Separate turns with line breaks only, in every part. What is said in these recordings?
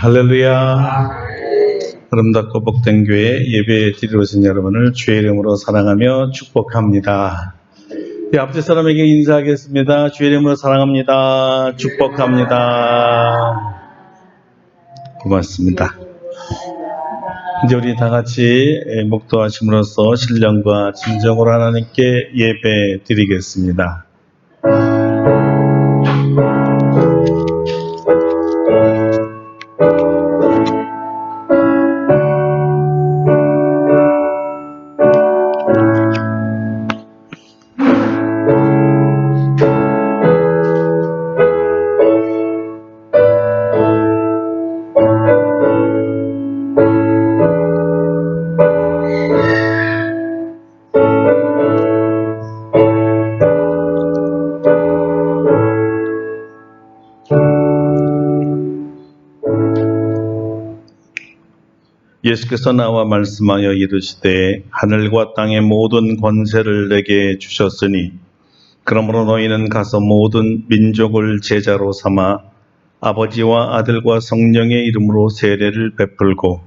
할렐루야. 아름답고 복된 교회 예배 드리러 오신 여러분을 주의 이름으로 사랑하며 축복합니다. 앞뒤 사람에게 인사하겠습니다. 주의 이름으로 사랑합니다. 축복합니다. 고맙습니다. 이제 우리 다 같이 목도하심으로써 신령과 진정으로 하나님께 예배 드리겠습니다. 예수께서 나와 말씀하여 이르시되 하늘과 땅의 모든 권세를 내게 주셨으니 그러므로 너희는 가서 모든 민족을 제자로 삼아 아버지와 아들과 성령의 이름으로 세례를 베풀고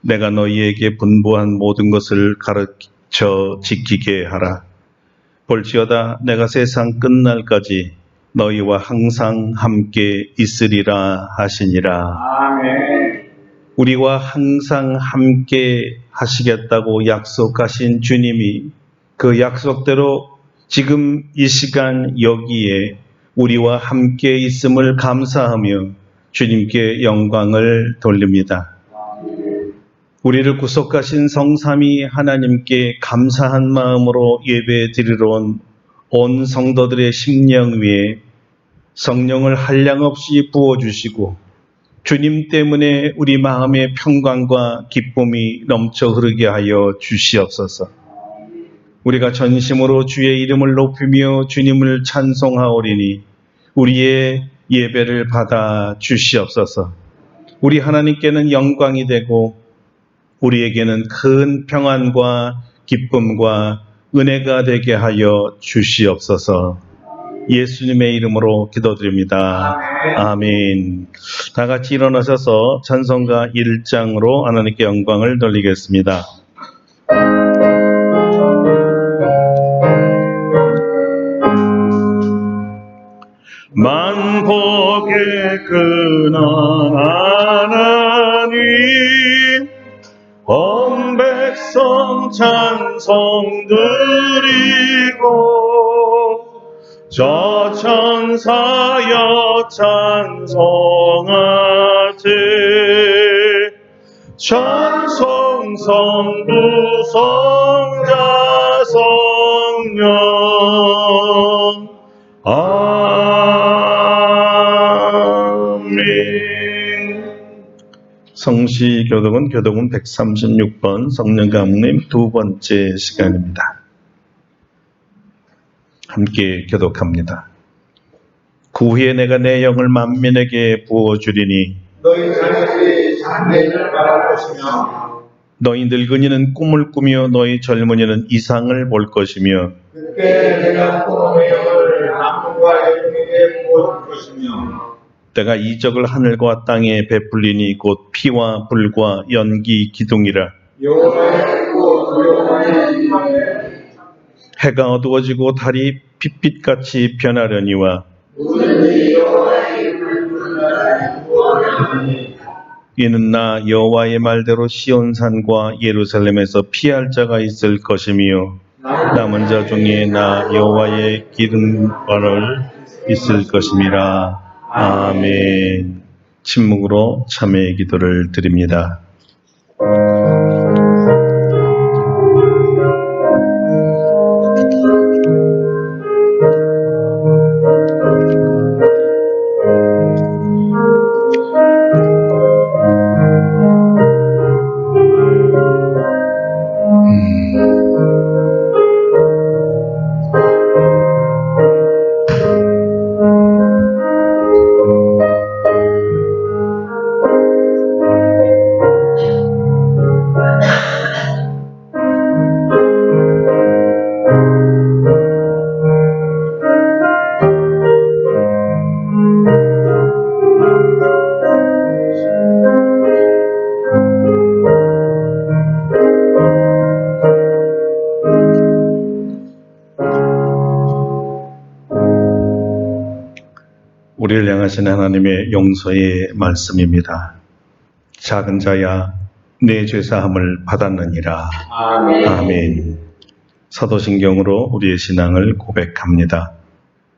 내가 너희에게 분부한 모든 것을 가르쳐 지키게 하라. 볼지어다 내가 세상 끝날까지 너희와 항상 함께 있으리라 하시니라. 아멘. 우리와 항상 함께 하시겠다고 약속하신 주님이 그 약속대로 지금 이 시간 여기에 우리와 함께 있음을 감사하며 주님께 영광을 돌립니다. 우리를 구속하신 성삼위 하나님께 감사한 마음으로 예배 드리러 온 성도들의 심령 위에 성령을 한량없이 부어주시고 주님 때문에 우리 마음의 평강과 기쁨이 넘쳐 흐르게 하여 주시옵소서. 우리가 전심으로 주의 이름을 높이며 주님을 찬송하오리니 우리의 예배를 받아 주시옵소서. 우리 하나님께는 영광이 되고 우리에게는 큰 평안과 기쁨과 은혜가 되게 하여 주시옵소서. 예수님의 이름으로 기도드립니다. 아멘. 다 같이 일어나셔서 찬송가 1장으로 하나님께 영광을 돌리겠습니다. 만복의 근원 하나님 온 백성 찬송 드리고 저 천사여 찬송하세 찬송 성부 성자 성령 아멘. 성시교독은 교독은 136번 성령감님 두 번째 시간입니다. 함께 교독합니다. 그 후에 내가 내 영을 만민에게 부어주리니
너희 자녀들이 장래를 바랄 것이며
너희 늙은이는 꿈을 꾸며 너희 젊은이는 이상을 볼 것이며
그때 내가 꿈의 영을 남과 여인에게 부어줄 것이며
때가 이적을 하늘과 땅에 베풀리니 곧 피와 불과 연기 기둥이라.
여호와의 고 여호와의 이름에
해가 어두워지고 달이 핏빛같이 변하려니와
누구든지 여호와의 이름을 부르는 자는 구원하리니
이는 나 여호와의 말대로 시온산과 예루살렘에서 피할 자가 있을 것이며 남은 자 중에 나 여호와의 기름바를 있을 것임이라. 아멘. 침묵으로 참회의 기도를 드립니다. 우리를 향하신 하나님의 용서의 말씀입니다. 작은 자야, 내 죄사함을 받았느니라. 아멘. 사도신경으로 우리의 신앙을 고백합니다.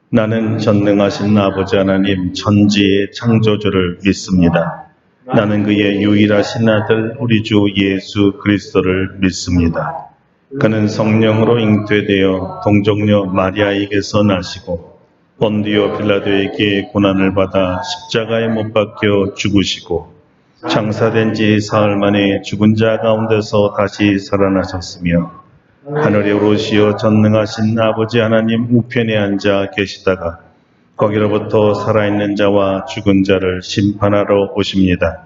나는 전능하신 아버지 하나님 천지의 창조주를 믿습니다. 나는 그의 유일하신 아들 우리 주 예수 그리스도를 믿습니다. 그는 성령으로 잉태되어 동정녀 마리아에게서 나시고 본디오 빌라도에게 고난을 받아 십자가에 못 박혀 죽으시고 장사된 지 사흘 만에 죽은 자 가운데서 다시 살아나셨으며 하늘에 오르시어 전능하신 아버지 하나님 우편에 앉아 계시다가 거기로부터 살아있는 자와 죽은 자를 심판하러 오십니다.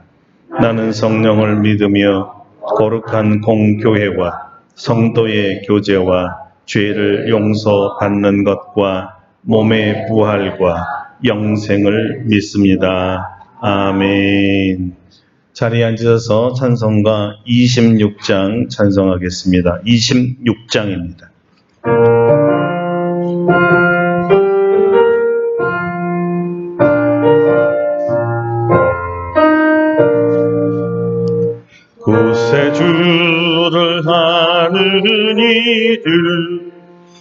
나는 성령을 믿으며 거룩한 공교회와 성도의 교제와 죄를 용서받는 것과 몸의 부활과 영생을 믿습니다. 아멘. 자리에 앉으셔서 찬송가 26장 찬송하겠습니다. 26장입니다. 구세주를 하는 이들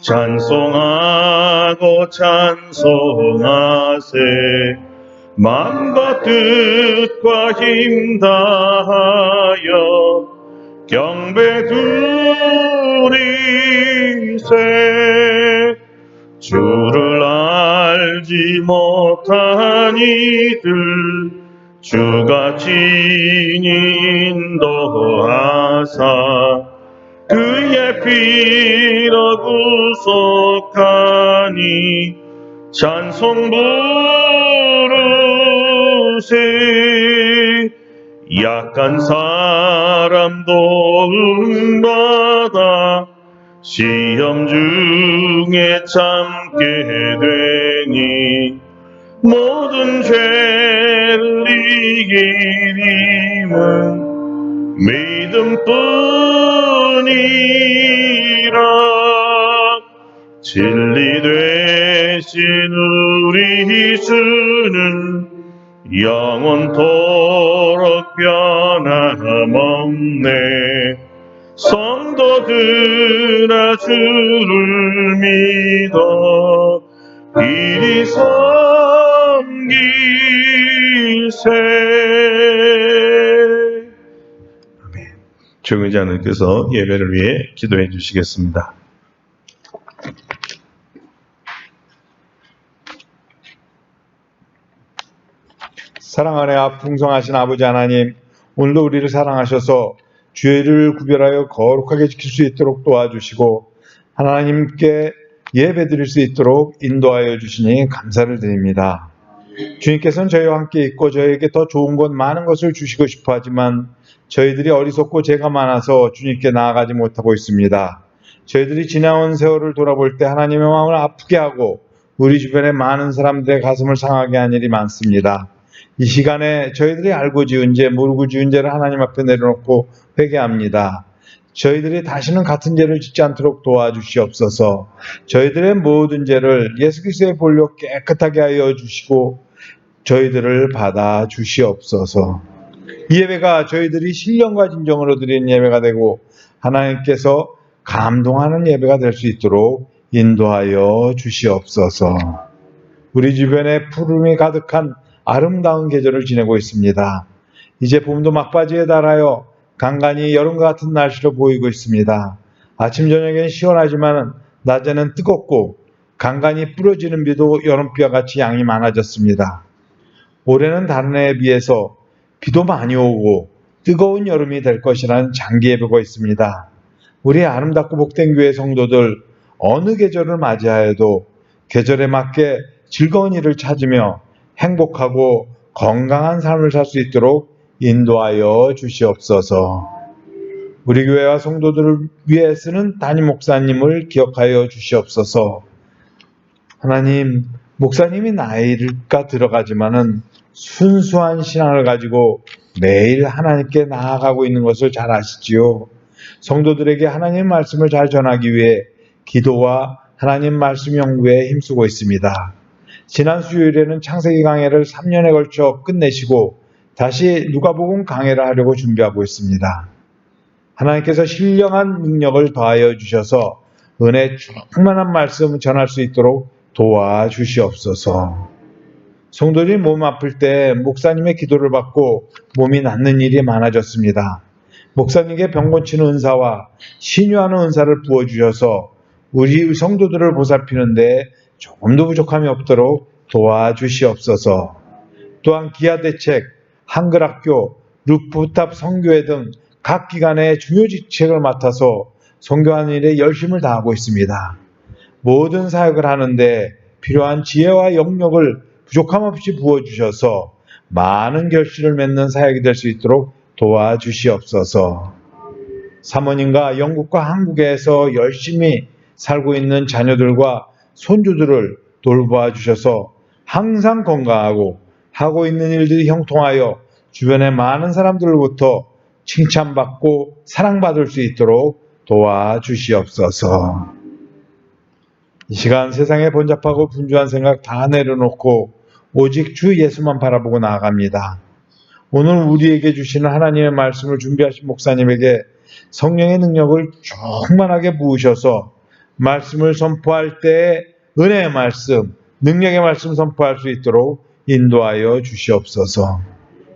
찬송하고 찬송하세. 마음과 뜻과 힘 다하여 경배 드리세. 주를 알지 못한 이들 주가 친히 인도하사 그의 피로 구속하니 찬송 부르세. 약한 사람 도움받아 시험 중에 참게 되니 모든 죄를 이기림은 믿음뿐이라. 진리 되신 우리 주는 영원토록 변함없네. 성도들아 주를 믿어 이리 섬기세. 아멘. 주의자님께서 예배를 위해 기도해 주시겠습니다.
사랑 안에 풍성하신 아버지 하나님, 오늘도 우리를 사랑하셔서 죄를 구별하여 거룩하게 지킬 수 있도록 도와주시고 하나님께 예배드릴 수 있도록 인도하여 주시니 감사를 드립니다. 주님께서는 저희와 함께 있고 저희에게 더 좋은 것 많은 것을 주시고 싶어 하지만 저희들이 어리석고 죄가 많아서 주님께 나아가지 못하고 있습니다. 저희들이 지나온 세월을 돌아볼 때 하나님의 마음을 아프게 하고 우리 주변의 많은 사람들의 가슴을 상하게 한 일이 많습니다. 이 시간에 저희들이 알고 지은 죄, 모르고 지은 죄를 하나님 앞에 내려놓고 회개합니다. 저희들이 다시는 같은 죄를 짓지 않도록 도와주시옵소서. 저희들의 모든 죄를 예수 그리스도의 보혈로 깨끗하게 하여 주시고 저희들을 받아 주시옵소서. 이 예배가 저희들이 신령과 진정으로 드리는 예배가 되고 하나님께서 감동하는 예배가 될 수 있도록 인도하여 주시옵소서. 우리 주변에 푸름이 가득한 아름다운 계절을 지내고 있습니다. 이제 봄도 막바지에 달하여 간간히 여름과 같은 날씨로 보이고 있습니다. 아침 저녁엔 시원하지만 낮에는 뜨겁고 간간히 뿌려지는 비도 여름비와 같이 양이 많아졌습니다. 올해는 다른 해에 비해서 비도 많이 오고 뜨거운 여름이 될 것이라는 장기 예보가 있습니다. 우리 아름답고 복된 교회 성도들 어느 계절을 맞이하여도 계절에 맞게 즐거운 일을 찾으며 행복하고 건강한 삶을 살 수 있도록 인도하여 주시옵소서. 우리 교회와 성도들을 위해 쓰는 담임 목사님을 기억하여 주시옵소서. 하나님, 목사님이 나이가 들어가지만은 순수한 신앙을 가지고 매일 하나님께 나아가고 있는 것을 잘 아시지요. 성도들에게 하나님 말씀을 잘 전하기 위해 기도와 하나님 말씀 연구에 힘쓰고 있습니다. 지난 수요일에는 창세기 강해를 3년에 걸쳐 끝내시고 다시 누가복음 강해를 하려고 준비하고 있습니다. 하나님께서 신령한 능력을 더하여 주셔서 은혜 충만한 말씀 전할 수 있도록 도와주시옵소서. 성도들이 몸 아플 때 목사님의 기도를 받고 몸이 낫는 일이 많아졌습니다. 목사님께 병 고치는 은사와 신유하는 은사를 부어주셔서 우리 성도들을 보살피는데 조금도 부족함이 없도록 도와주시옵소서. 또한 기아대책, 한글학교, 루프탑 선교회 등 각 기관의 중요 직책을 맡아서 선교하는 일에 열심을 다하고 있습니다. 모든 사역을 하는데 필요한 지혜와 영역을 부족함 없이 부어주셔서 많은 결실을 맺는 사역이 될 수 있도록 도와주시옵소서. 사모님과 영국과 한국에서 열심히 살고 있는 자녀들과 손주들을 돌보아 주셔서 항상 건강하고 하고 있는 일들이 형통하여 주변의 많은 사람들로부터 칭찬받고 사랑받을 수 있도록 도와주시옵소서. 이 시간 세상에 번잡하고 분주한 생각 다 내려놓고 오직 주 예수만 바라보고 나아갑니다. 오늘 우리에게 주시는 하나님의 말씀을 준비하신 목사님에게 성령의 능력을 충만하게 부으셔서 말씀을 선포할 때 은혜의 말씀, 능력의 말씀 선포할 수 있도록 인도하여 주시옵소서.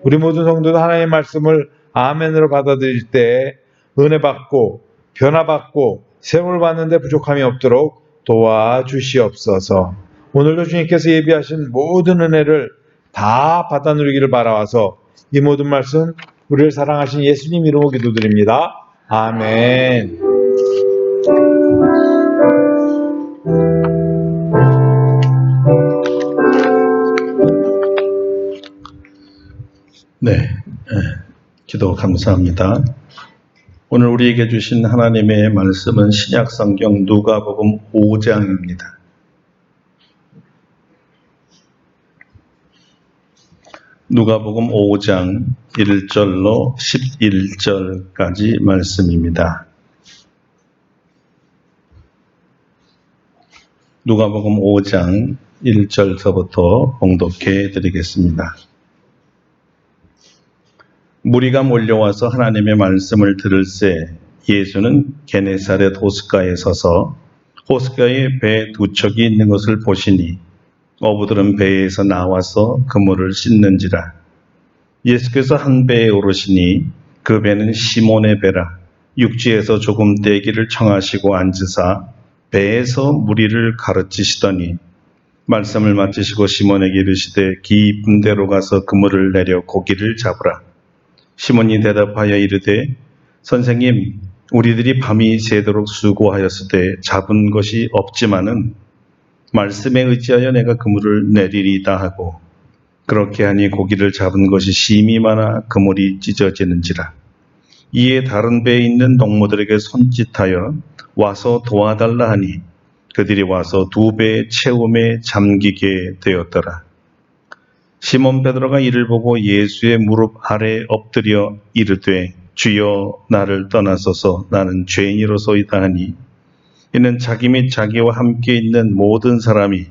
우리 모든 성도도 하나님의 말씀을 아멘으로 받아들일 때 은혜 받고 변화받고 세움을 받는 데 부족함이 없도록 도와주시옵소서. 오늘도 주님께서 예비하신 모든 은혜를 다 받아 누리기를 바라와서 이 모든 말씀 우리를 사랑하신 예수님 이름으로 기도드립니다. 아멘.
네, 기도 감사합니다. 오늘 우리에게 주신 하나님의 말씀은 신약성경 누가복음 5장입니다. 누가복음 5장 1절로 11절까지 말씀입니다. 누가복음 5장 1절서부터 봉독해 드리겠습니다. 무리가 몰려와서 하나님의 말씀을 들을새 예수는 게네사렛 호숫가에 서서 호숫가에 배 두 척이 있는 것을 보시니 어부들은 배에서 나와서 그물을 씻는지라. 예수께서 한 배에 오르시니 그 배는 시몬의 배라. 육지에서 조금 떼기를 청하시고 앉으사 배에서 무리를 가르치시더니 말씀을 마치시고 시몬에게 이르시되 깊은 데로 가서 그물을 내려 고기를 잡으라. 시몬이 대답하여 이르되 선생님, 우리들이 밤이 새도록 수고하였으되 잡은 것이 없지만은 말씀에 의지하여 내가 그물을 내리리다 하고 그렇게 하니 고기를 잡은 것이 심히 많아 그물이 찢어지는지라. 이에 다른 배에 있는 농모들에게 손짓하여 와서 도와달라 하니 그들이 와서 두 배의 채움에 잠기게 되었더라. 시몬 베드로가 이를 보고 예수의 무릎 아래 엎드려 이르되 주여 나를 떠나소서 나는 죄인이로소이다 하니 이는 자기 및 자기와 함께 있는 모든 사람이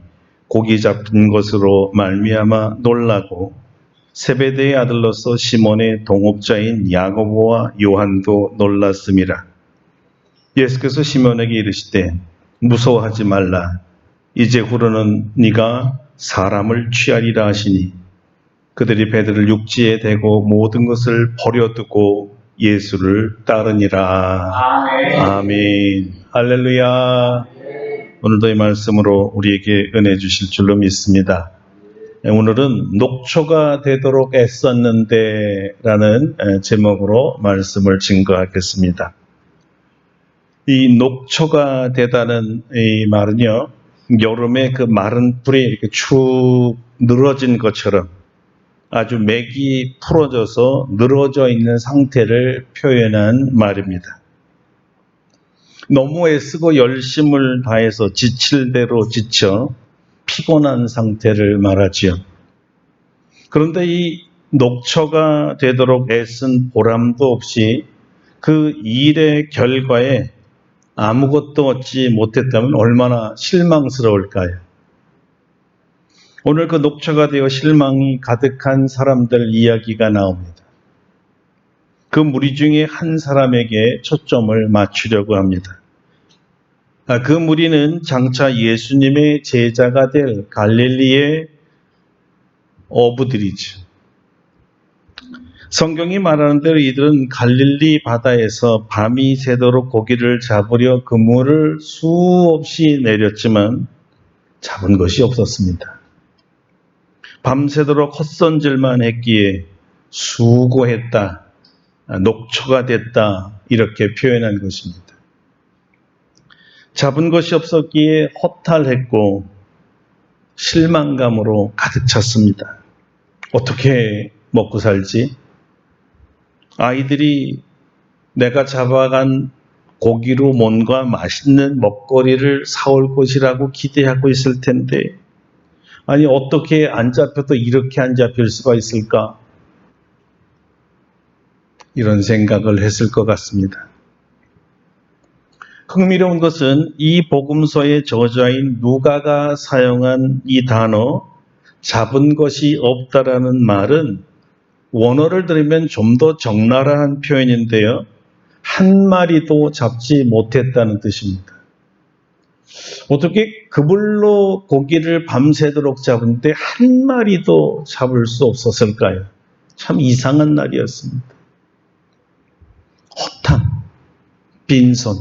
고기 잡힌 것으로 말미암아 놀라고 세베대의 아들로서 시몬의 동업자인 야고보와 요한도 놀랐음이라. 예수께서 시몬에게 이르시되 무서워하지 말라. 이제후로는 네가 사람을 취하리라 하시니 그들이 배들을 육지에 대고 모든 것을 버려두고 예수를 따르니라.
아멘.
아멘. 할렐루야. 오늘도 이 말씀으로 우리에게 은혜 주실 줄로 믿습니다. 오늘은 녹초가 되도록 애썼는데 라는 제목으로 말씀을 증거하겠습니다. 이 녹초가 되다는 이 말은요, 여름에 그 마른 풀이 이렇게 축 늘어진 것처럼 아주 맥이 풀어져서 늘어져 있는 상태를 표현한 말입니다. 너무 애쓰고 열심을 다해서 지칠 대로 지쳐 피곤한 상태를 말하지요. 그런데 이 녹초가 되도록 애쓴 보람도 없이 그 일의 결과에 아무것도 얻지 못했다면 얼마나 실망스러울까요? 오늘 그 녹초가 되어 실망이 가득한 사람들 이야기가 나옵니다. 그 무리 중에 한 사람에게 초점을 맞추려고 합니다. 그 무리는 장차 예수님의 제자가 될 갈릴리의 어부들이죠. 성경이 말하는 대로 이들은 갈릴리 바다에서 밤이 새도록 고기를 잡으려 그물을 수없이 내렸지만 잡은 것이 없었습니다. 밤새도록 헛손질만 했기에 수고했다, 녹초가 됐다 이렇게 표현한 것입니다. 잡은 것이 없었기에 허탈했고 실망감으로 가득 찼습니다. 어떻게 먹고 살지? 아이들이 내가 잡아간 고기로 뭔가 맛있는 먹거리를 사올 것이라고 기대하고 있을 텐데, 아니 어떻게 안 잡혀도 이렇게 안 잡힐 수가 있을까? 이런 생각을 했을 것 같습니다. 흥미로운 것은 이 복음서의 저자인 누가가 사용한 이 단어 잡은 것이 없다라는 말은 원어를 들으면 좀 더 적나라한 표현인데요. 한 마리도 잡지 못했다는 뜻입니다. 어떻게 그물로 고기를 밤새도록 잡은데 한 마리도 잡을 수 없었을까요? 참 이상한 날이었습니다. 허탕, 빈손,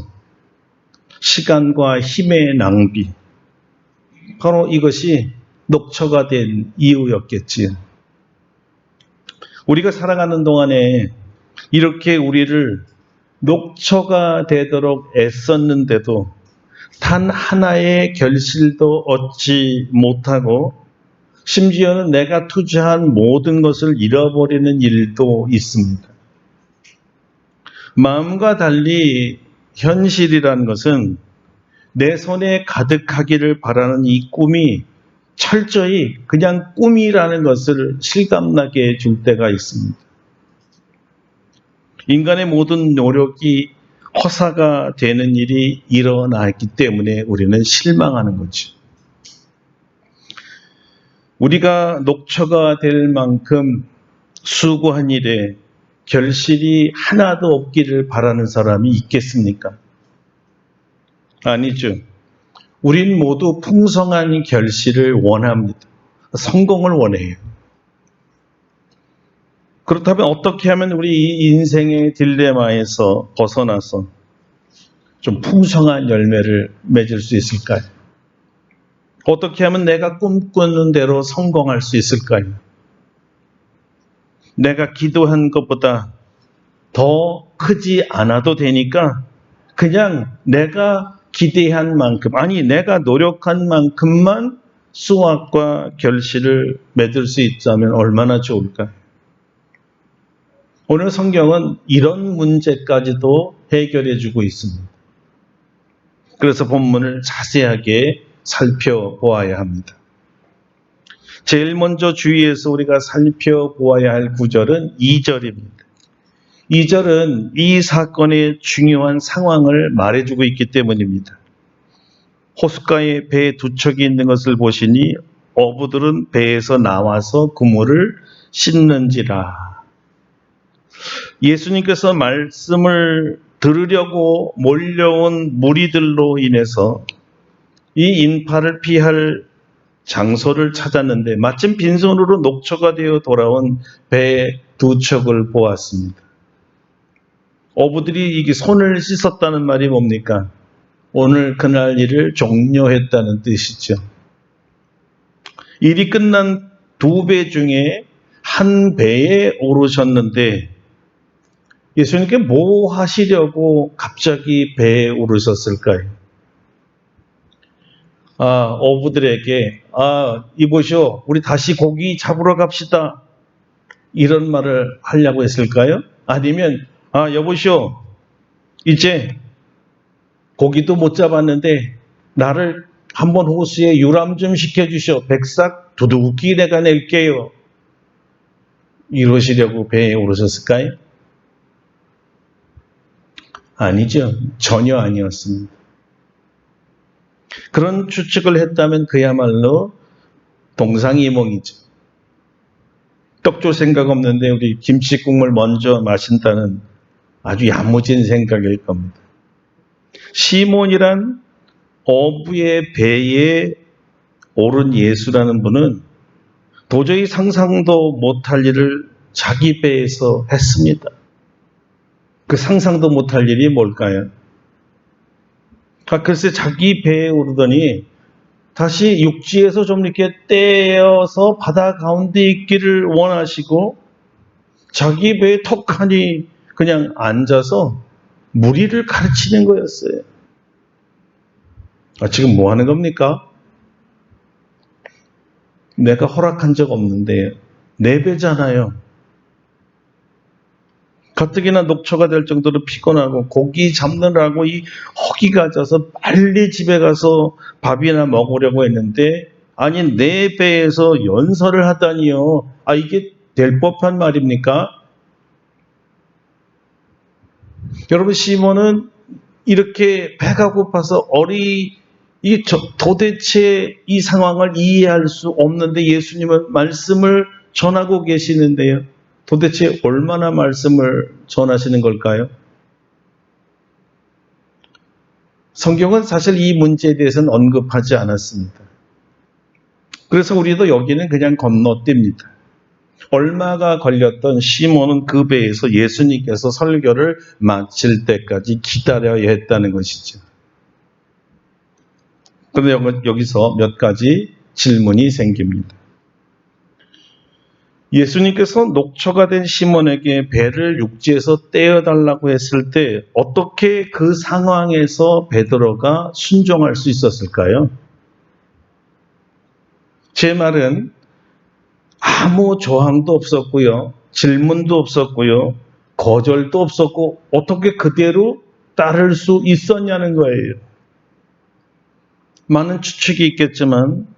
시간과 힘의 낭비. 바로 이것이 녹초가 된 이유였겠지요. 우리가 살아가는 동안에 이렇게 우리를 녹초가 되도록 애썼는데도 단 하나의 결실도 얻지 못하고 심지어는 내가 투자한 모든 것을 잃어버리는 일도 있습니다. 마음과 달리 현실이라는 것은 내 손에 가득하기를 바라는 이 꿈이 철저히 그냥 꿈이라는 것을 실감나게 해줄 때가 있습니다. 인간의 모든 노력이 허사가 되는 일이 일어나기 때문에 우리는 실망하는 거죠. 우리가 녹초가 될 만큼 수고한 일에 결실이 하나도 없기를 바라는 사람이 있겠습니까? 아니죠. 우린 모두 풍성한 결실을 원합니다. 성공을 원해요. 그렇다면 어떻게 하면 우리 이 인생의 딜레마에서 벗어나서 좀 풍성한 열매를 맺을 수 있을까요? 어떻게 하면 내가 꿈꾸는 대로 성공할 수 있을까요? 내가 기도한 것보다 더 크지 않아도 되니까 그냥 내가 기대한 만큼, 아니 내가 노력한 만큼만 수확과 결실을 맺을 수 있다면 얼마나 좋을까요? 오늘 성경은 이런 문제까지도 해결해 주고 있습니다. 그래서 본문을 자세하게 살펴보아야 합니다. 제일 먼저 주의해서 우리가 살펴보아야 할 구절은 2절입니다. 2절은 이 사건의 중요한 상황을 말해주고 있기 때문입니다. 호숫가에 배 두 척이 있는 것을 보시니 어부들은 배에서 나와서 그물을 씻는지라. 예수님께서 말씀을 들으려고 몰려온 무리들로 인해서 이 인파를 피할 장소를 찾았는데 마침 빈손으로 녹초가 되어 돌아온 배 두 척을 보았습니다. 어부들이 이게 손을 씻었다는 말이 뭡니까? 오늘 그날 일을 종료했다는 뜻이죠. 일이 끝난 두 배 중에 한 배에 오르셨는데 예수님께 뭐 하시려고 갑자기 배에 오르셨을까요? 어부들에게 이보시오, 우리 다시 고기 잡으러 갑시다. 이런 말을 하려고 했을까요? 아니면 여보시오, 이제 고기도 못 잡았는데 나를 한번 호수에 유람 좀 시켜주시오. 백삭 두둑이 내가 낼게요. 이러시려고 배에 오르셨을까요? 아니죠. 전혀 아니었습니다. 그런 추측을 했다면 그야말로 동상이몽이죠. 떡 줄 생각 없는데 우리 김치 국물 먼저 마신다는 아주 야무진 생각일 겁니다. 시몬이란 어부의 배에 오른 예수라는 분은 도저히 상상도 못할 일을 자기 배에서 했습니다. 그 상상도 못할 일이 뭘까요? 글쎄 자기 배에 오르더니 다시 육지에서 좀 이렇게 떼어서 바다 가운데 있기를 원하시고 자기 배에 턱하니 그냥 앉아서 무리를 가르치는 거였어요. 지금 뭐 하는 겁니까? 내가 허락한 적 없는데 내 배잖아요. 가뜩이나 녹초가 될 정도로 피곤하고 고기 잡느라고 이 허기가 져서 빨리 집에 가서 밥이나 먹으려고 했는데 아니 내 배에서 연설을 하다니요. 이게 될 법한 말입니까? 여러분 시몬은 이렇게 배가 고파서 도대체 이 상황을 이해할 수 없는데 예수님은 말씀을 전하고 계시는데요. 도대체 얼마나 말씀을 전하시는 걸까요? 성경은 사실 이 문제에 대해서는 언급하지 않았습니다. 그래서 우리도 여기는 그냥 건너뜁니다. 얼마가 걸렸던 시몬은 그 배에서 예수님께서 설교를 마칠 때까지 기다려야 했다는 것이죠. 그런데 여기서 몇 가지 질문이 생깁니다. 예수님께서 녹초가 된 시몬에게 배를 육지에서 떼어달라고 했을 때 어떻게 그 상황에서 베드로가 순종할 수 있었을까요? 제 말은 아무 저항도 없었고요. 질문도 없었고요. 거절도 없었고 어떻게 그대로 따를 수 있었냐는 거예요. 많은 추측이 있겠지만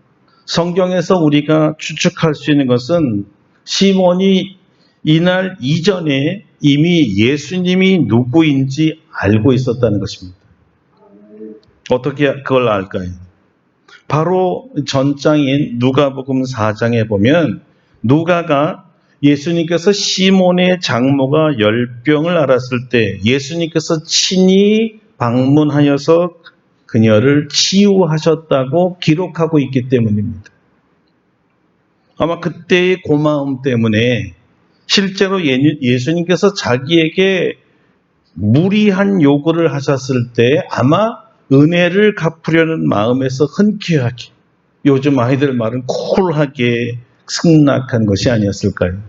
성경에서 우리가 추측할 수 있는 것은 시몬이 이날 이전에 이미 예수님이 누구인지 알고 있었다는 것입니다. 어떻게 그걸 알까요? 바로 전장인 누가복음 4장에 보면 누가가 예수님께서 시몬의 장모가 열병을 앓았을 때 예수님께서 친히 방문하여서 그녀를 치유하셨다고 기록하고 있기 때문입니다. 아마 그때의 고마움 때문에 실제로 예수님께서 자기에게 무리한 요구를 하셨을 때 아마 은혜를 갚으려는 마음에서 흔쾌하게, 요즘 아이들 말은 쿨하게 승낙한 것이 아니었을까요?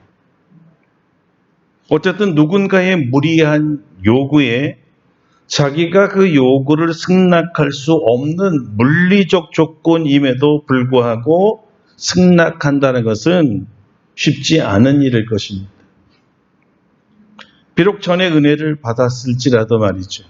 어쨌든 누군가의 무리한 요구에 자기가 그 요구를 승낙할 수 없는 물리적 조건임에도 불구하고 승낙한다는 것은 쉽지 않은 일일 것입니다. 비록 전에 은혜를 받았을지라도 말이죠.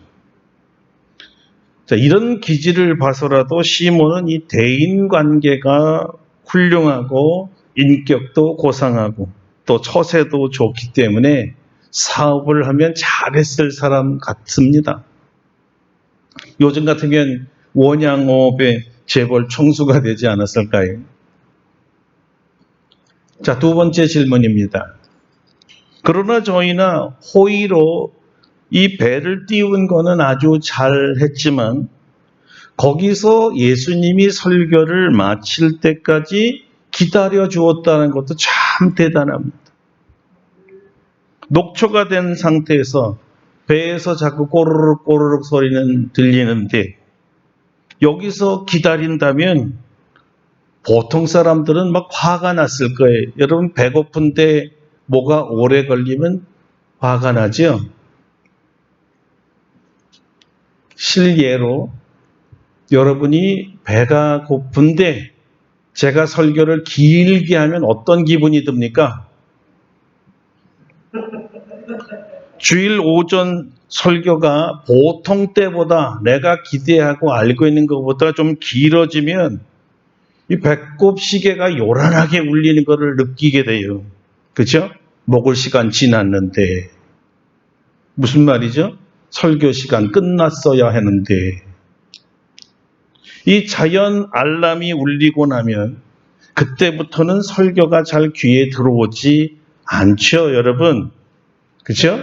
자, 이런 기질을 봐서라도 시몬은 이 대인관계가 훌륭하고 인격도 고상하고 또 처세도 좋기 때문에 사업을 하면 잘했을 사람 같습니다. 요즘 같으면 원양어업에 재벌 총수가 되지 않았을까요? 자, 두 번째 질문입니다. 그러나 저희나 호의로 이 배를 띄운 거는 아주 잘했지만 거기서 예수님이 설교를 마칠 때까지 기다려 주었다는 것도 참 대단합니다. 녹초가 된 상태에서 배에서 자꾸 꼬르륵 꼬르륵 소리는 들리는데 여기서 기다린다면 보통 사람들은 막 화가 났을 거예요. 여러분 배고픈데 뭐가 오래 걸리면 화가 나죠? 실례로 여러분이 배가 고픈데 제가 설교를 길게 하면 어떤 기분이 듭니까? 주일 오전 설교가 보통 때보다 내가 기대하고 알고 있는 것보다 좀 길어지면 이 배꼽 시계가 요란하게 울리는 것을 느끼게 돼요. 그렇죠? 먹을 시간 지났는데 무슨 말이죠? 설교 시간 끝났어야 하는데 이 자연 알람이 울리고 나면 그때부터는 설교가 잘 귀에 들어오지 않죠, 여러분. 그렇죠?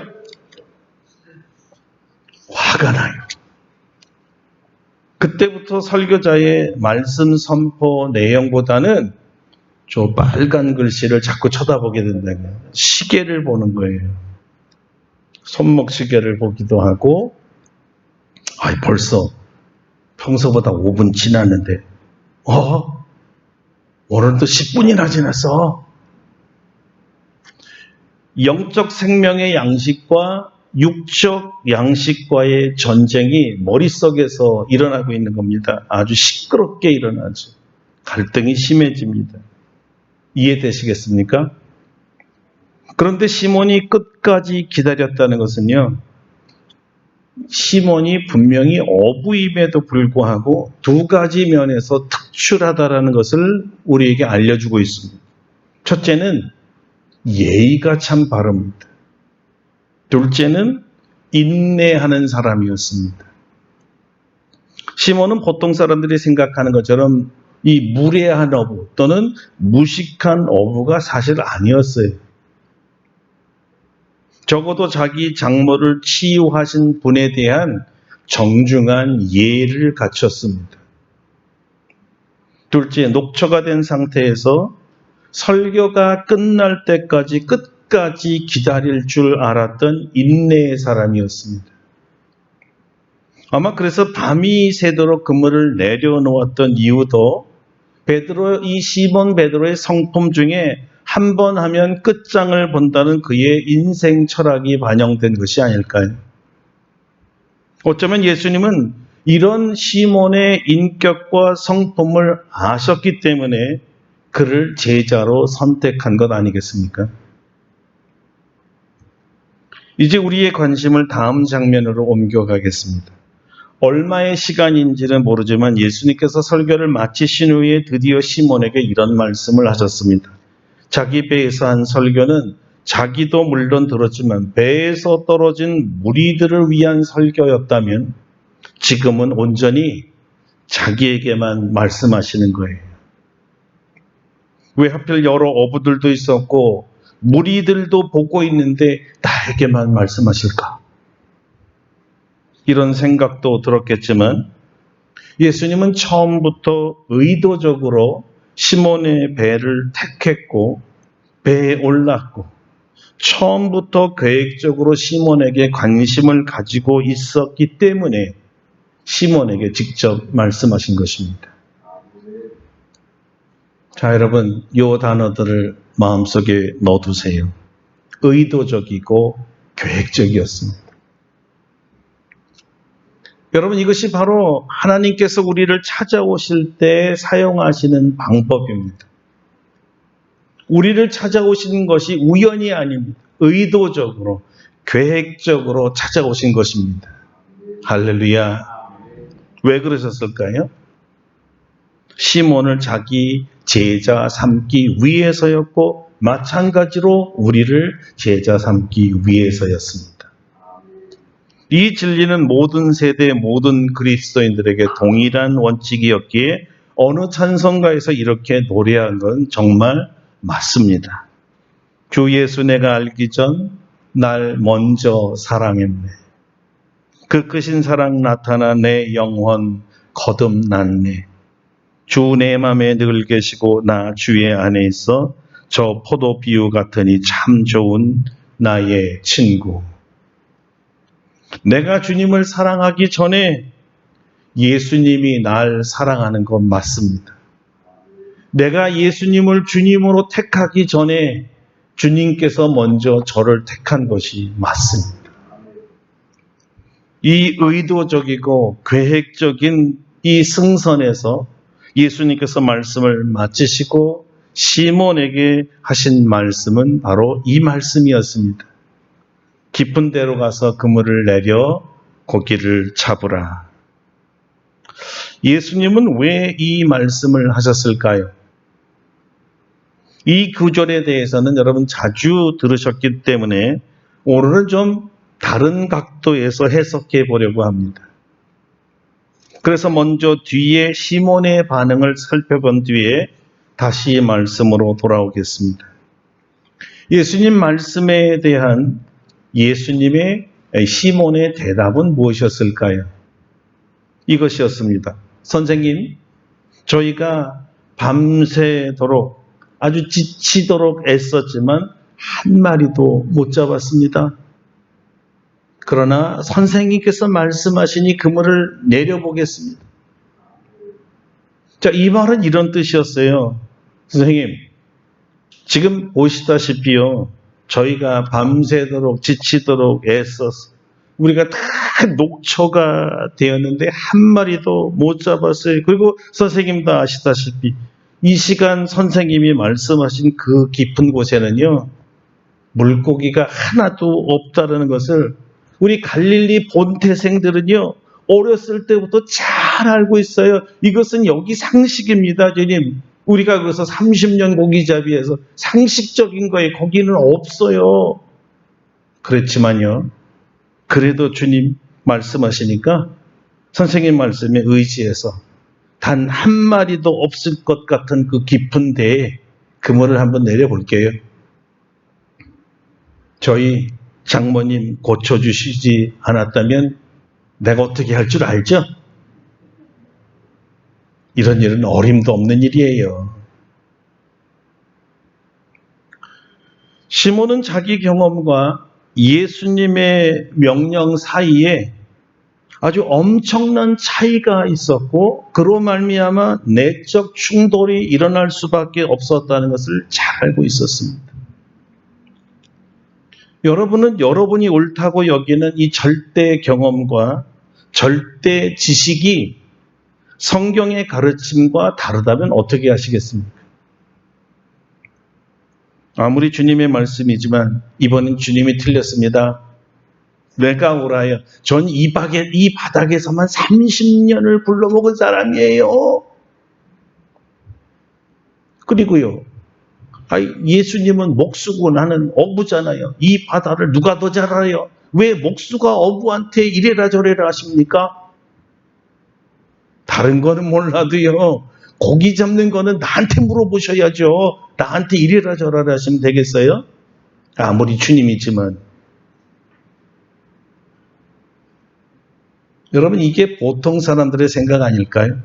화가 나요. 그때부터 설교자의 말씀 선포 내용보다는 저 빨간 글씨를 자꾸 쳐다보게 된다는 거예요. 시계를 보는 거예요. 손목 시계를 보기도 하고, 벌써 평소보다 5분 지났는데, 오늘도 10분이나 지났어. 영적 생명의 양식과 육적 양식과의 전쟁이 머릿속에서 일어나고 있는 겁니다. 아주 시끄럽게 일어나죠. 갈등이 심해집니다. 이해되시겠습니까? 그런데 시몬이 끝까지 기다렸다는 것은요, 시몬이 분명히 어부임에도 불구하고 두 가지 면에서 특출하다라는 것을 우리에게 알려주고 있습니다. 첫째는 예의가 참 바릅니다. 둘째는 인내하는 사람이었습니다. 시몬은 보통 사람들이 생각하는 것처럼 이 무례한 어부 또는 무식한 어부가 사실 아니었어요. 적어도 자기 장모를 치유하신 분에 대한 정중한 예를 갖췄습니다. 둘째, 녹초가 된 상태에서 설교가 끝날 때까지 끝까지 기다릴 줄 알았던 인내의 사람이었습니다. 아마 그래서 밤이 새도록 그물을 내려놓았던 이유도 이 시몬 베드로의 성품 중에 한 번 하면 끝장을 본다는 그의 인생 철학이 반영된 것이 아닐까요? 어쩌면 예수님은 이런 시몬의 인격과 성품을 아셨기 때문에 그를 제자로 선택한 것 아니겠습니까? 이제 우리의 관심을 다음 장면으로 옮겨가겠습니다. 얼마의 시간인지는 모르지만 예수님께서 설교를 마치신 후에 드디어 시몬에게 이런 말씀을 하셨습니다. 자기 배에서 한 설교는 자기도 물론 들었지만 배에서 떨어진 무리들을 위한 설교였다면 지금은 온전히 자기에게만 말씀하시는 거예요. 왜 하필 여러 어부들도 있었고 무리들도 보고 있는데 나에게만 말씀하실까? 이런 생각도 들었겠지만 예수님은 처음부터 의도적으로 시몬의 배를 택했고 배에 올랐고 처음부터 계획적으로 시몬에게 관심을 가지고 있었기 때문에 시몬에게 직접 말씀하신 것입니다. 자, 여러분, 이 단어들을 마음속에 넣어두세요. 의도적이고 계획적이었습니다. 여러분, 이것이 바로 하나님께서 우리를 찾아오실 때 사용하시는 방법입니다. 우리를 찾아오시는 것이 우연이 아닙니다. 의도적으로, 계획적으로 찾아오신 것입니다. 할렐루야. 왜 그러셨을까요? 시몬을 자기 제자 삼기 위해서였고 마찬가지로 우리를 제자 삼기 위해서였습니다. 이 진리는 모든 세대 모든 그리스도인들에게 동일한 원칙이었기에 어느 찬송가에서 이렇게 노래한 건 정말 맞습니다. 주 예수 내가 알기 전 날 먼저 사랑했네. 그 크신 사랑 나타나 내 영혼 거듭났네. 주 내 맘에 늘 계시고 나 주의 안에 있어 저 포도 비유 같으니 참 좋은 나의 친구. 내가 주님을 사랑하기 전에 예수님이 날 사랑하는 건 맞습니다. 내가 예수님을 주님으로 택하기 전에 주님께서 먼저 저를 택한 것이 맞습니다. 이 의도적이고 계획적인 이 승선에서 예수님께서 말씀을 마치시고 시몬에게 하신 말씀은 바로 이 말씀이었습니다. 깊은 데로 가서 그물을 내려 고기를 잡으라. 예수님은 왜 이 말씀을 하셨을까요? 이 구절에 대해서는 여러분 자주 들으셨기 때문에 오늘은 좀 다른 각도에서 해석해 보려고 합니다. 그래서 먼저 뒤에 시몬의 반응을 살펴본 뒤에 다시 말씀으로 돌아오겠습니다. 예수님 말씀에 대한 예수님의 시몬의 대답은 무엇이었을까요? 이것이었습니다. 선생님, 저희가 밤새도록 아주 지치도록 애썼지만 한 마리도 못 잡았습니다. 그러나 선생님께서 말씀하시니 그물을 내려보겠습니다. 자, 이 말은 이런 뜻이었어요. 선생님, 지금 보시다시피요, 저희가 밤새도록 지치도록 애써서 우리가 다 녹초가 되었는데 한 마리도 못 잡았어요. 그리고 선생님도 아시다시피 이 시간 선생님이 말씀하신 그 깊은 곳에는요, 물고기가 하나도 없다는 것을 우리 갈릴리 본태생들은요, 어렸을 때부터 잘 알고 있어요. 이것은 여기 상식입니다, 주님. 우리가 그래서 30년 고기잡이에서 상식적인 거에 거기는 없어요. 그렇지만요, 그래도 주님 말씀하시니까 선생님 말씀에 의지해서 단 한 마리도 없을 것 같은 그 깊은 데에 그물을 한번 내려볼게요. 저희 장모님 고쳐주시지 않았다면 내가 어떻게 할 줄 알죠? 이런 일은 어림도 없는 일이에요. 시몬은 자기 경험과 예수님의 명령 사이에 아주 엄청난 차이가 있었고 그로 말미암아 내적 충돌이 일어날 수밖에 없었다는 것을 잘 알고 있었습니다. 여러분은 여러분이 옳다고 여기는 이 절대 경험과 절대 지식이 성경의 가르침과 다르다면 어떻게 하시겠습니까? 아무리 주님의 말씀이지만 이번엔 주님이 틀렸습니다. 내가 옳아요. 전 이 바닥에서만 30년을 굴러먹은 사람이에요. 그리고요, 예수님은 목수고 나는 어부잖아요. 이 바다를 누가 더 잘 알아요? 왜 목수가 어부한테 이래라 저래라 하십니까? 다른 거는 몰라도요, 고기 잡는 거는 나한테 물어보셔야죠. 나한테 이래라 저래라 하시면 되겠어요? 아무리 주님이지만. 여러분, 이게 보통 사람들의 생각 아닐까요?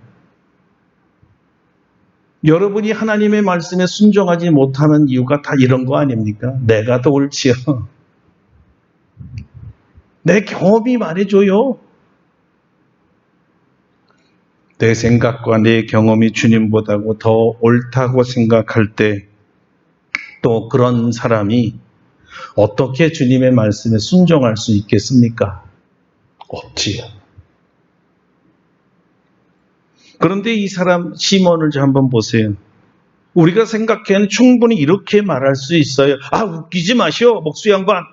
여러분이 하나님의 말씀에 순종하지 못하는 이유가 다 이런 거 아닙니까? 내가 더 옳지요. 내 경험이 말해줘요. 내 생각과 내 경험이 주님보다고 더 옳다고 생각할 때 또 그런 사람이 어떻게 주님의 말씀에 순종할 수 있겠습니까? 없지요. 그런데 이 사람 시몬을 한번 보세요. 우리가 생각해는 충분히 이렇게 말할 수 있어요. 아, 웃기지 마시오, 목수 양반.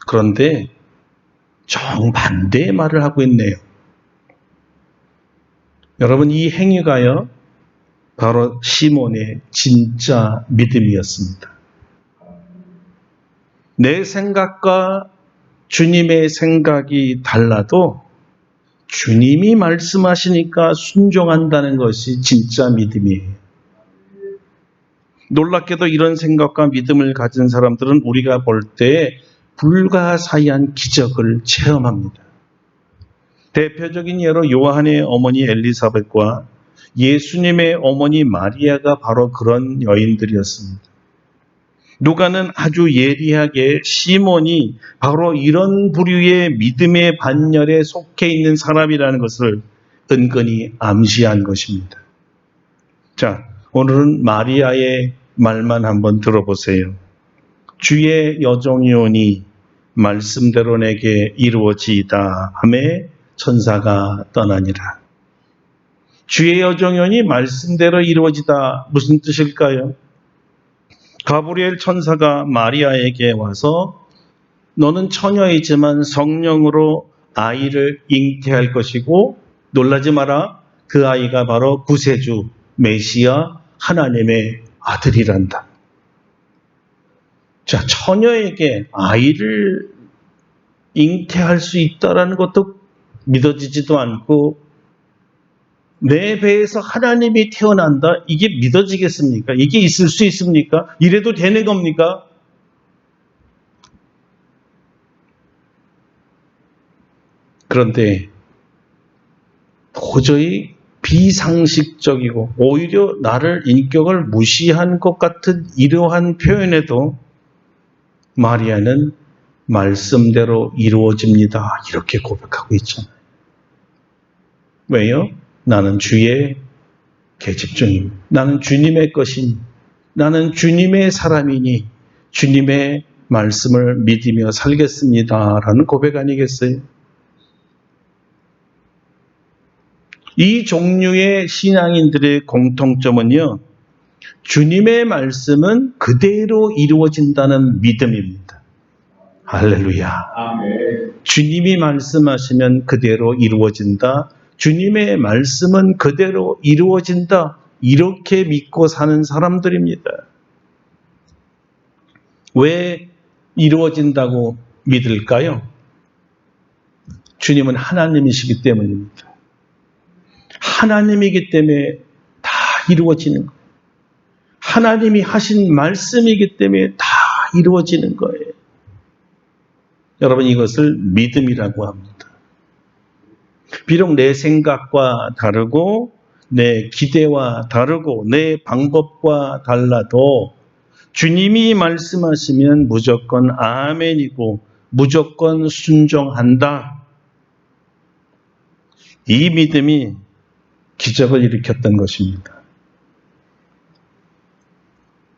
그런데 정반대의 말을 하고 있네요. 여러분, 이 행위가요, 바로 시몬의 진짜 믿음이었습니다. 내 생각과 주님의 생각이 달라도 주님이 말씀하시니까 순종한다는 것이 진짜 믿음이에요. 놀랍게도 이런 생각과 믿음을 가진 사람들은 우리가 볼 때 불가사의한 기적을 체험합니다. 대표적인 예로 요한의 어머니 엘리사벳과 예수님의 어머니 마리아가 바로 그런 여인들이었습니다. 누가는 아주 예리하게 시몬이 바로 이런 부류의 믿음의 반열에 속해 있는 사람이라는 것을 은근히 암시한 것입니다. 자, 오늘은 마리아의 말만 한번 들어보세요. 주의 여종이오니 말씀대로 내게 이루어지이다 하매 천사가 떠나니라. 주의 여종이오니 말씀대로 이루어지다, 무슨 뜻일까요? 가브리엘 천사가 마리아에게 와서 너는 처녀이지만 성령으로 아이를 잉태할 것이고 놀라지 마라, 그 아이가 바로 구세주 메시아 하나님의 아들이란다. 자, 처녀에게 아이를 잉태할 수 있다라는 것도 믿어지지도 않고 내 배에서 하나님이 태어난다? 이게 믿어지겠습니까? 이게 있을 수 있습니까? 이래도 되는 겁니까? 그런데 도저히 비상식적이고 오히려 나를 인격을 무시한 것 같은 이러한 표현에도 마리아는 말씀대로 이루어집니다. 이렇게 고백하고 있잖아요. 왜요? 나는 주의 계집종이니, 나는 주님의 것이니, 나는 주님의 사람이니 주님의 말씀을 믿으며 살겠습니다. 라는 고백 아니겠어요? 이 종류의 신앙인들의 공통점은요, 주님의 말씀은 그대로 이루어진다는 믿음입니다. 할렐루야.
아멘.
주님이 말씀하시면 그대로 이루어진다. 주님의 말씀은 그대로 이루어진다. 이렇게 믿고 사는 사람들입니다. 왜 이루어진다고 믿을까요? 주님은 하나님이시기 때문입니다. 하나님이기 때문에 다 이루어지는 거예요. 하나님이 하신 말씀이기 때문에 다 이루어지는 거예요. 여러분, 이것을 믿음이라고 합니다. 비록 내 생각과 다르고 내 기대와 다르고 내 방법과 달라도 주님이 말씀하시면 무조건 아멘이고 무조건 순종한다. 이 믿음이 기적을 일으켰던 것입니다.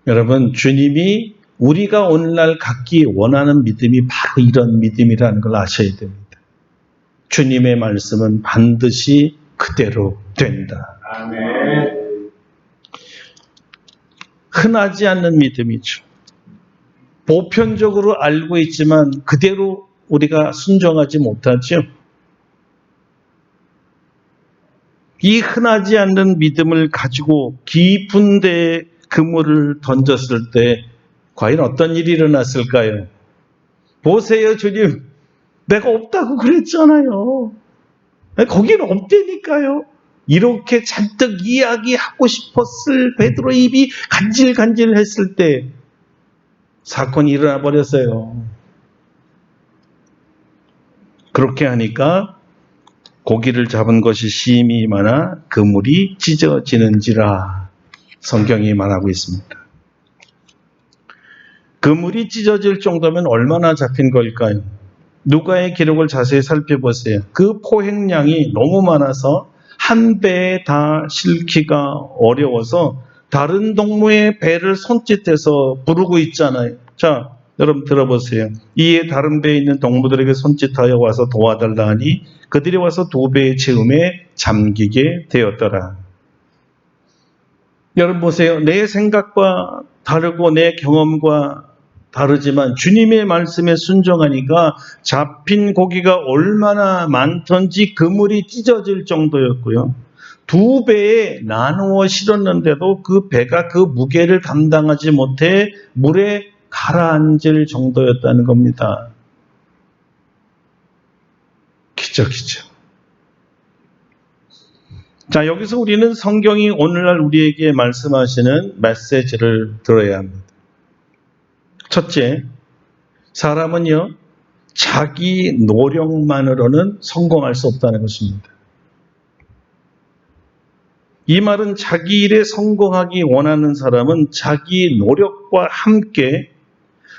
여러분, 주님이 우리가 오늘날 갖기 원하는 믿음이 바로 이런 믿음이라는 걸 아셔야 됩니다. 주님의 말씀은 반드시 그대로 된다.
아멘.
흔하지 않는 믿음이죠. 보편적으로 알고 있지만 그대로 우리가 순종하지 못하죠. 이 흔하지 않는 믿음을 가지고 깊은 데에 그물을 던졌을 때 과연 어떤 일이 일어났을까요? 보세요, 주님. 내가 없다고 그랬잖아요. 거기는 없다니까요. 이렇게 잔뜩 이야기하고 싶었을 베드로 입이 간질간질했을 때 사건이 일어나 버렸어요. 그렇게 하니까 고기를 잡은 것이 심히 많아 그물이 찢어지는지라 성경이 말하고 있습니다. 그물이 찢어질 정도면 얼마나 잡힌 걸까요? 누가의 기록을 자세히 살펴보세요. 그 포획량이 너무 많아서 한 배에 다 실기가 어려워서 다른 동무의 배를 손짓해서 부르고 있잖아요. 자, 여러분 들어보세요. 이에 다른 배에 있는 동무들에게 손짓하여 와서 도와달라 하니 그들이 와서 두 배의 채움에 잠기게 되었더라. 여러분 보세요. 내 생각과 다르고 내 경험과 다르지만 주님의 말씀에 순종하니까 잡힌 고기가 얼마나 많던지 그물이 찢어질 정도였고요. 두 배에 나누어 실었는데도 그 배가 그 무게를 감당하지 못해 물에 가라앉을 정도였다는 겁니다. 기적이죠. 자, 여기서 우리는 성경이 오늘날 우리에게 말씀하시는 메시지를 들어야 합니다. 첫째, 사람은요, 자기 노력만으로는 성공할 수 없다는 것입니다. 이 말은 자기 일에 성공하기 원하는 사람은 자기 노력과 함께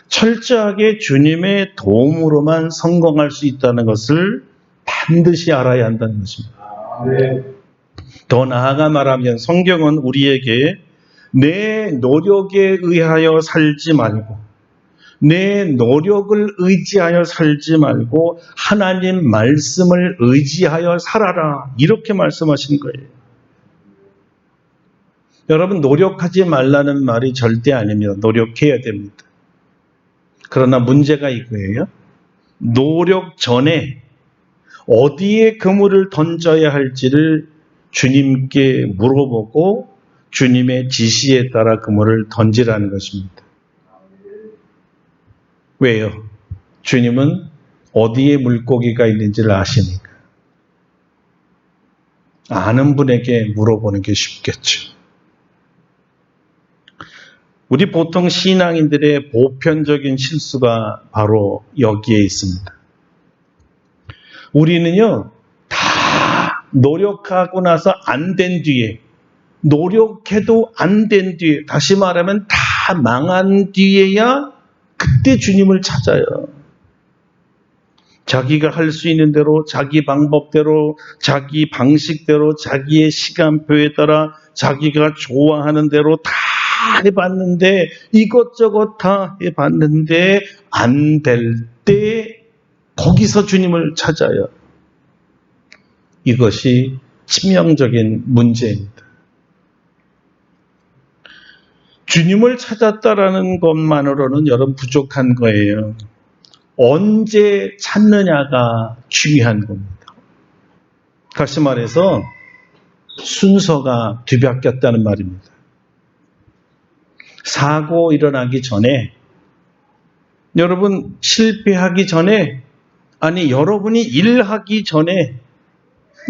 철저하게 주님의 도움으로만 성공할 수 있다는 것을 반드시 알아야 한다는 것입니다. 더 나아가 말하면 성경은 우리에게 내 노력에 의하여 살지 말고 내 노력을 의지하여 살지 말고 하나님 말씀을 의지하여 살아라. 이렇게 말씀하신 거예요. 여러분, 노력하지 말라는 말이 절대 아닙니다. 노력해야 됩니다. 그러나 문제가 이거예요. 노력 전에 어디에 그물을 던져야 할지를 주님께 물어보고 주님의 지시에 따라 그물을 던지라는 것입니다. 왜요? 주님은 어디에 물고기가 있는지를 아시니까. 아는 분에게 물어보는 게 쉽겠죠. 우리 보통 신앙인들의 보편적인 실수가 바로 여기에 있습니다. 우리는요, 다 노력하고 나서 안 된 뒤에, 노력해도 안 된 뒤에, 다시 말하면 다 망한 뒤에야 그때 주님을 찾아요. 자기가 할 수 있는 대로, 자기 방법대로, 자기 방식대로, 자기의 시간표에 따라 자기가 좋아하는 대로 다 해봤는데, 이것저것 다 해봤는데 안 될 때 거기서 주님을 찾아요. 이것이 치명적인 문제입니다. 주님을 찾았다라는 것만으로는 여러분 부족한 거예요. 언제 찾느냐가 중요한 겁니다. 다시 말해서 순서가 뒤바뀌었다는 말입니다. 사고 일어나기 전에, 여러분 실패하기 전에, 아니 여러분이 일하기 전에,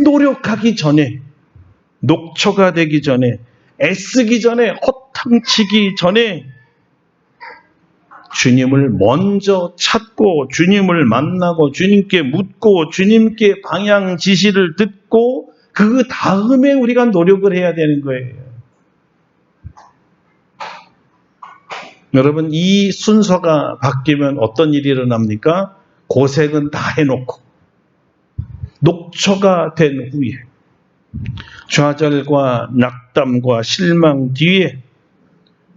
노력하기 전에, 녹초가 되기 전에, 애쓰기 전에, 허탕치기 전에 주님을 먼저 찾고, 주님을 만나고, 주님께 묻고, 주님께 방향 지시를 듣고, 그 다음에 우리가 노력을 해야 되는 거예요. 여러분, 이 순서가 바뀌면 어떤 일이 일어납니까? 고생은 다 해놓고 녹초가 된 후에, 좌절과 낙담과 실망 뒤에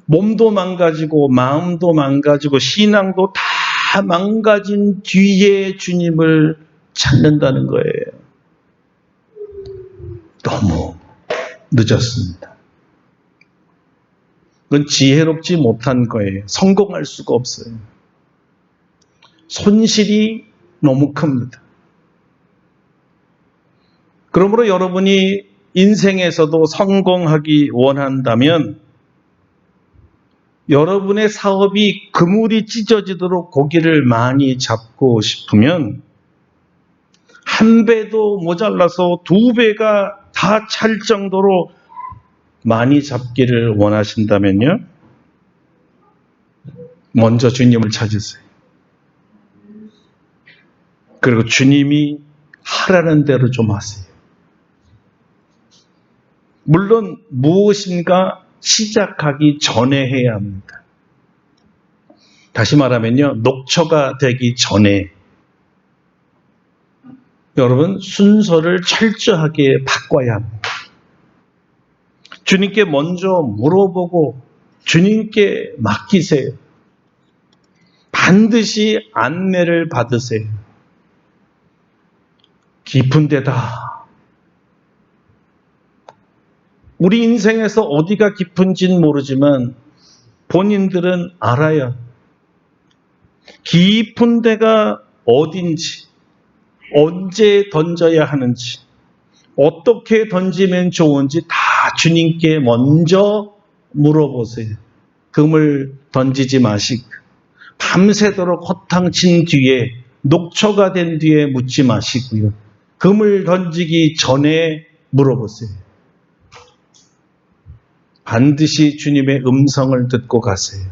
몸도 망가지고 마음도 망가지고 신앙도 다 망가진 뒤에 주님을 찾는다는 거예요. 너무 늦었습니다. 그건 지혜롭지 못한 거예요. 성공할 수가 없어요. 손실이 너무 큽니다. 그러므로 여러분이 인생에서도 성공하기 원한다면, 여러분의 사업이 그물이 찢어지도록 고기를 많이 잡고 싶으면, 한 배도 모자라서 두 배가 다 찰 정도로 많이 잡기를 원하신다면요, 먼저 주님을 찾으세요. 그리고 주님이 하라는 대로 좀 하세요. 물론 무엇인가 시작하기 전에 해야 합니다. 다시 말하면요, 녹초가 되기 전에 여러분 순서를 철저하게 바꿔야 합니다. 주님께 먼저 물어보고 주님께 맡기세요. 반드시 안내를 받으세요. 깊은 데다. 우리 인생에서 어디가 깊은지는 모르지만 본인들은 알아요. 깊은 데가 어딘지, 언제 던져야 하는지, 어떻게 던지면 좋은지 다 주님께 먼저 물어보세요. 금을 던지지 마시고, 밤새도록 허탕친 뒤에, 녹초가 된 뒤에 묻지 마시고요. 금을 던지기 전에 물어보세요. 반드시 주님의 음성을 듣고 가세요.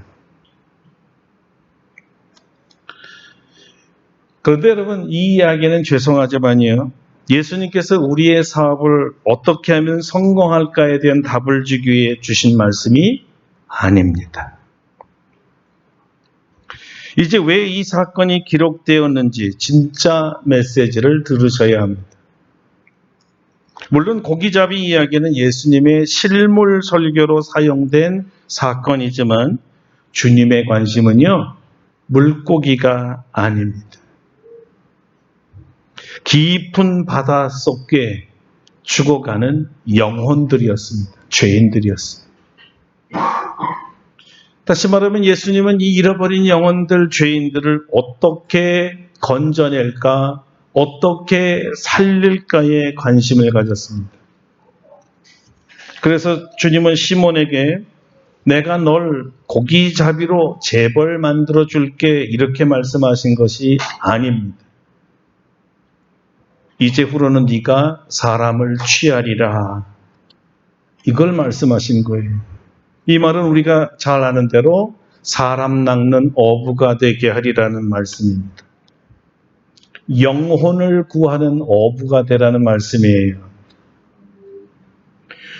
그런데 여러분, 이 이야기는 죄송하지만요, 예수님께서 우리의 사업을 어떻게 하면 성공할까에 대한 답을 주기 위해 주신 말씀이 아닙니다. 이제 왜 이 사건이 기록되었는지 진짜 메시지를 들으셔야 합니다. 물론 고기잡이 이야기는 예수님의 실물 설교로 사용된 사건이지만 주님의 관심은요, 물고기가 아닙니다. 깊은 바다 속에 죽어가는 영혼들이었습니다. 죄인들이었습니다. 다시 말하면 예수님은 이 잃어버린 영혼들, 죄인들을 어떻게 건져낼까, 어떻게 살릴까에 관심을 가졌습니다. 그래서 주님은 시몬에게 내가 널 고기잡이로 재벌 만들어 줄게, 이렇게 말씀하신 것이 아닙니다. 이제후로는 네가 사람을 취하리라. 이걸 말씀하신 거예요. 이 말은 우리가 잘 아는 대로 사람 낚는 어부가 되게 하리라는 말씀입니다. 영혼을 구하는 어부가 되라는 말씀이에요.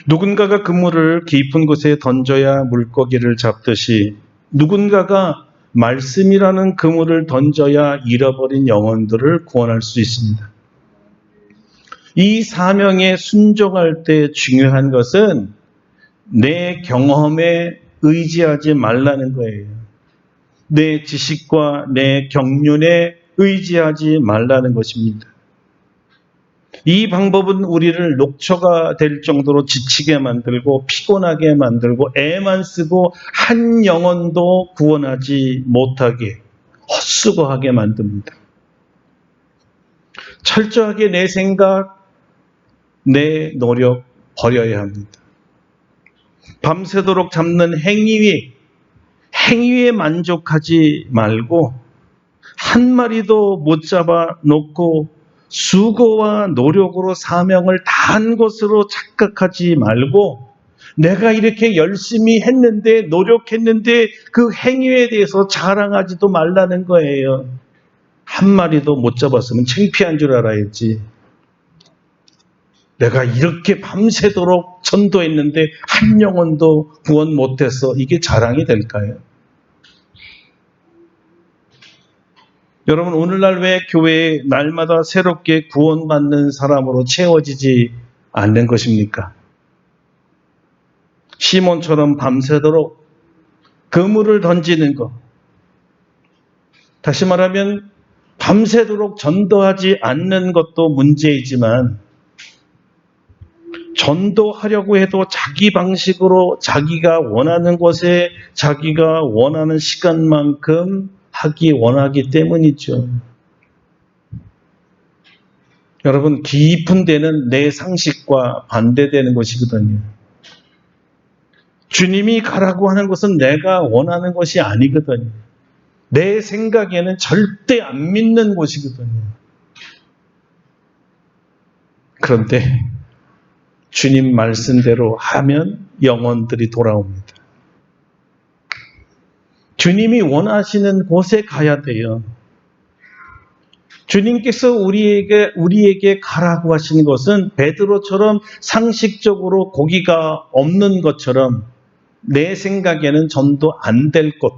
누군가가 그물을 깊은 곳에 던져야 물고기를 잡듯이 누군가가 말씀이라는 그물을 던져야 잃어버린 영혼들을 구원할 수 있습니다. 이 사명에 순종할 때 중요한 것은 내 경험에 의지하지 말라는 거예요. 내 지식과 내 경륜에 의지하지 말라는 것입니다. 이 방법은 우리를 녹초가 될 정도로 지치게 만들고 피곤하게 만들고 애만 쓰고 한 영혼도 구원하지 못하게 헛수고하게 만듭니다. 철저하게 내 생각, 내 노력 버려야 합니다. 밤새도록 잡는 행위에 만족하지 말고 한 마리도 못 잡아 놓고 수고와 노력으로 사명을 다한 것으로 착각하지 말고 내가 이렇게 열심히 했는데 노력했는데 그 행위에 대해서 자랑하지도 말라는 거예요. 한 마리도 못 잡았으면 창피한 줄 알아야지. 내가 이렇게 밤새도록 전도했는데 한 영혼도 구원 못해서 이게 자랑이 될까요? 여러분, 오늘날 왜 교회에 날마다 새롭게 구원받는 사람으로 채워지지 않는 것입니까? 시몬처럼 밤새도록 그물을 던지는 것. 다시 말하면 밤새도록 전도하지 않는 것도 문제이지만 전도하려고 해도 자기 방식으로 자기가 원하는 곳에 자기가 원하는 시간만큼 하기 원하기 때문이죠. 여러분, 깊은 데는 내 상식과 반대되는 것이거든요. 주님이 가라고 하는 것은 내가 원하는 것이 아니거든요. 내 생각에는 절대 안 믿는 곳이거든요. 그런데 주님 말씀대로 하면 영혼들이 돌아옵니다. 주님이 원하시는 곳에 가야 돼요. 주님께서 우리에게 가라고 하신 것은 베드로처럼 상식적으로 고기가 없는 것처럼 내 생각에는 전도 안 될 곳,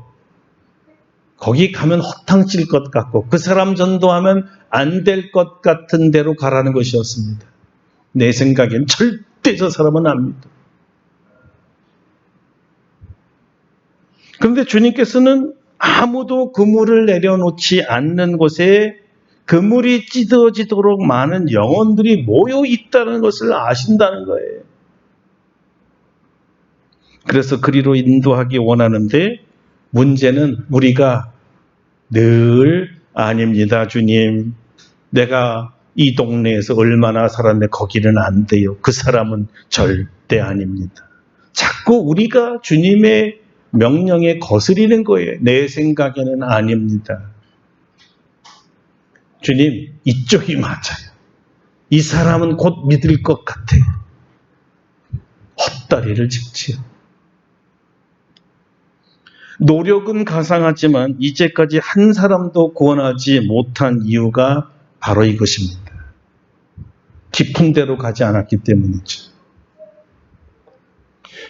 거기 가면 허탕칠 것 같고 그 사람 전도하면 안 될 것 같은 데로 가라는 것이었습니다. 내 생각엔 절대 저 사람은 안 믿어. 그런데 주님께서는 아무도 그물을 내려놓지 않는 곳에 그물이 찢어지도록 많은 영혼들이 모여 있다는 것을 아신다는 거예요. 그래서 그리로 인도하기 원하는데 문제는 우리가 늘 아닙니다, 주님. 내가 이 동네에서 얼마나 살았는데 거기는 안 돼요. 그 사람은 절대 아닙니다. 자꾸 우리가 주님의 명령에 거스리는 거예요. 내 생각에는 아닙니다. 주님, 이쪽이 맞아요. 이 사람은 곧 믿을 것 같아요. 헛다리를 짚지요. 노력은 가상하지만 이제까지 한 사람도 구원하지 못한 이유가 바로 이것입니다. 깊은 데로 가지 않았기 때문이죠.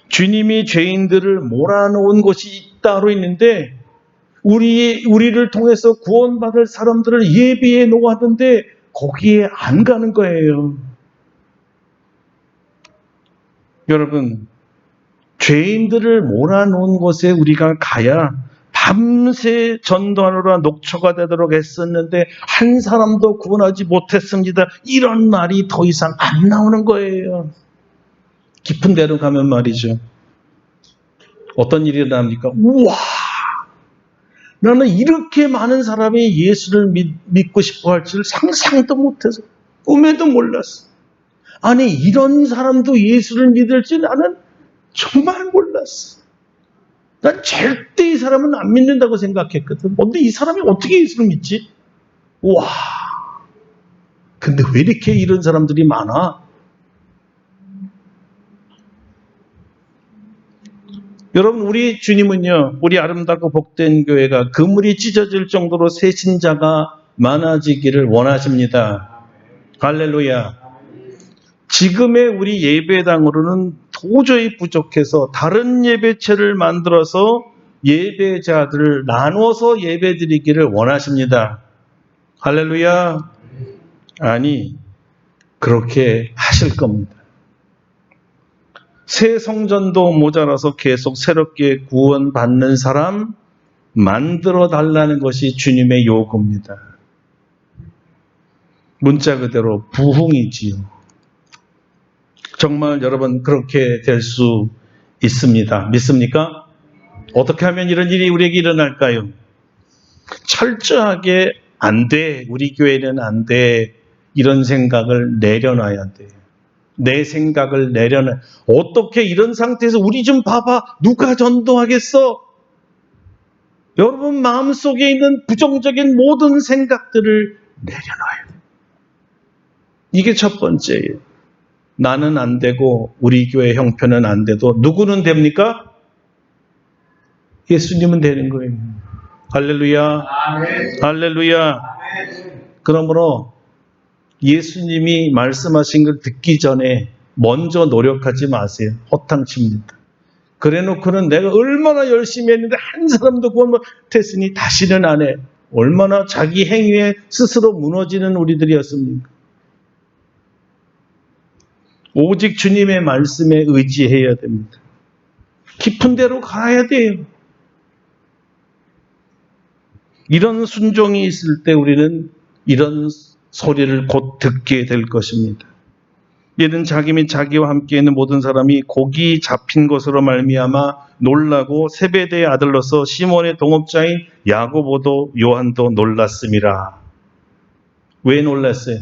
주님이 죄인들을 몰아놓은 곳이 따로 있는데 우리를 통해서 구원받을 사람들을 예비해 놓았는데 거기에 안 가는 거예요. 여러분, 죄인들을 몰아놓은 곳에 우리가 가야 밤새 전도하느라 녹초가 되도록 했었는데 한 사람도 구원하지 못했습니다. 이런 말이 더 이상 안 나오는 거예요. 깊은 데로 가면 말이죠. 어떤 일이 일어납니까? 우와! 나는 이렇게 많은 사람이 예수를 믿고 싶어 할 줄 상상도 못해서 꿈에도 몰랐어. 아니, 이런 사람도 예수를 믿을 줄 나는 정말 몰랐어. 난 절대 이 사람은 안 믿는다고 생각했거든. 근데 이 사람이 어떻게 예수를 믿지? 와! 근데 왜 이렇게 이런 사람들이 많아? 여러분, 우리 주님은요, 우리 아름답고 복된 교회가 그물이 찢어질 정도로 새신자가 많아지기를 원하십니다. 할렐루야. 지금의 우리 예배당으로는 도저히 부족해서 다른 예배체를 만들어서 예배자들을 나눠서 예배드리기를 원하십니다. 할렐루야. 아니, 그렇게 하실 겁니다. 새 성전도 모자라서 계속 새롭게 구원받는 사람 만들어 달라는 것이 주님의 요구입니다. 문자 그대로 부흥이지요. 정말 여러분 그렇게 될 수 있습니다. 믿습니까? 어떻게 하면 이런 일이 우리에게 일어날까요? 철저하게 안 돼, 우리 교회는 안 돼, 이런 생각을 내려놔야 돼요. 내 생각을 내려놔. 어떻게 이런 상태에서 우리 좀 봐봐, 누가 전도하겠어? 여러분 마음속에 있는 부정적인 모든 생각들을 내려놔요. 이게 첫 번째예요. 나는 안 되고 우리 교회 형편은 안 돼도 누구는 됩니까? 예수님은 되는 거예요. 할렐루야.
아멘.
할렐루야.
아멘.
그러므로 예수님이 말씀하신 걸 듣기 전에 먼저 노력하지 마세요. 허탕칩니다. 그래놓고는 내가 얼마나 열심히 했는데 한 사람도 구원 못했으니 다시는 안 해. 얼마나 자기 행위에 스스로 무너지는 우리들이었습니까? 오직 주님의 말씀에 의지해야 됩니다. 깊은 데로 가야 돼요. 이런 순종이 있을 때 우리는 이런 소리를 곧 듣게 될 것입니다. 얘는 자기 및 자기와 함께 있는 모든 사람이 고기 잡힌 것으로 말미암아 놀라고 세베대의 아들로서 시몬의 동업자인 야고보도 요한도 놀랐음이라. 왜 놀랐어요?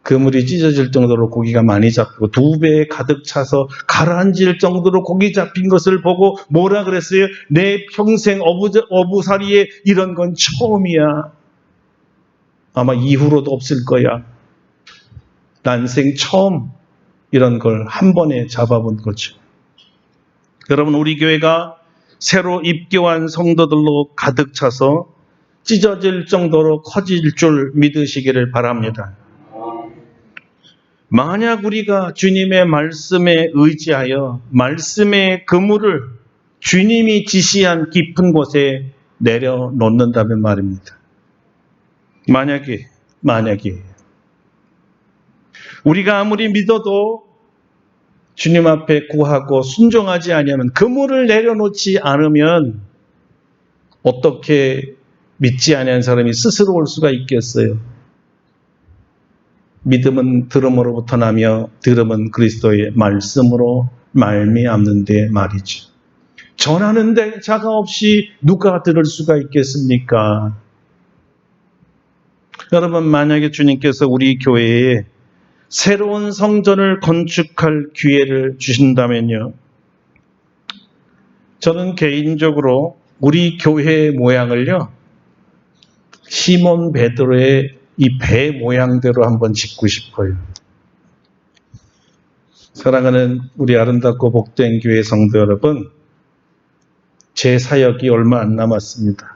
그물이 찢어질 정도로 고기가 많이 잡히고 2배에 가득 차서 가라앉을 정도로 고기 잡힌 것을 보고 뭐라 그랬어요? 내 평생 어부살이에 이런 건 처음이야. 아마 이후로도 없을 거야. 난생 처음 이런 걸 한 번에 잡아본 거죠. 여러분, 우리 교회가 새로 입교한 성도들로 가득 차서 찢어질 정도로 커질 줄 믿으시기를 바랍니다. 만약 우리가 주님의 말씀에 의지하여 말씀의 그물을 주님이 지시한 깊은 곳에 내려놓는다면 말입니다. 만약에 우리가 아무리 믿어도 주님 앞에 구하고 순종하지 아니하면 그물을 내려놓지 않으면 어떻게 믿지 아니한 사람이 스스로 올 수가 있겠어요? 믿음은 들음으로부터 나며 들음은 그리스도의 말씀으로 말미암는데 말이죠. 전하는데 자가 없이 누가 들을 수가 있겠습니까? 여러분, 만약에 주님께서 우리 교회에 새로운 성전을 건축할 기회를 주신다면요, 저는 개인적으로 우리 교회의 모양을요, 시몬 베드로의 이 배 모양대로 한번 짓고 싶어요. 사랑하는 우리 아름답고 복된 교회 성도 여러분, 제 사역이 얼마 안 남았습니다.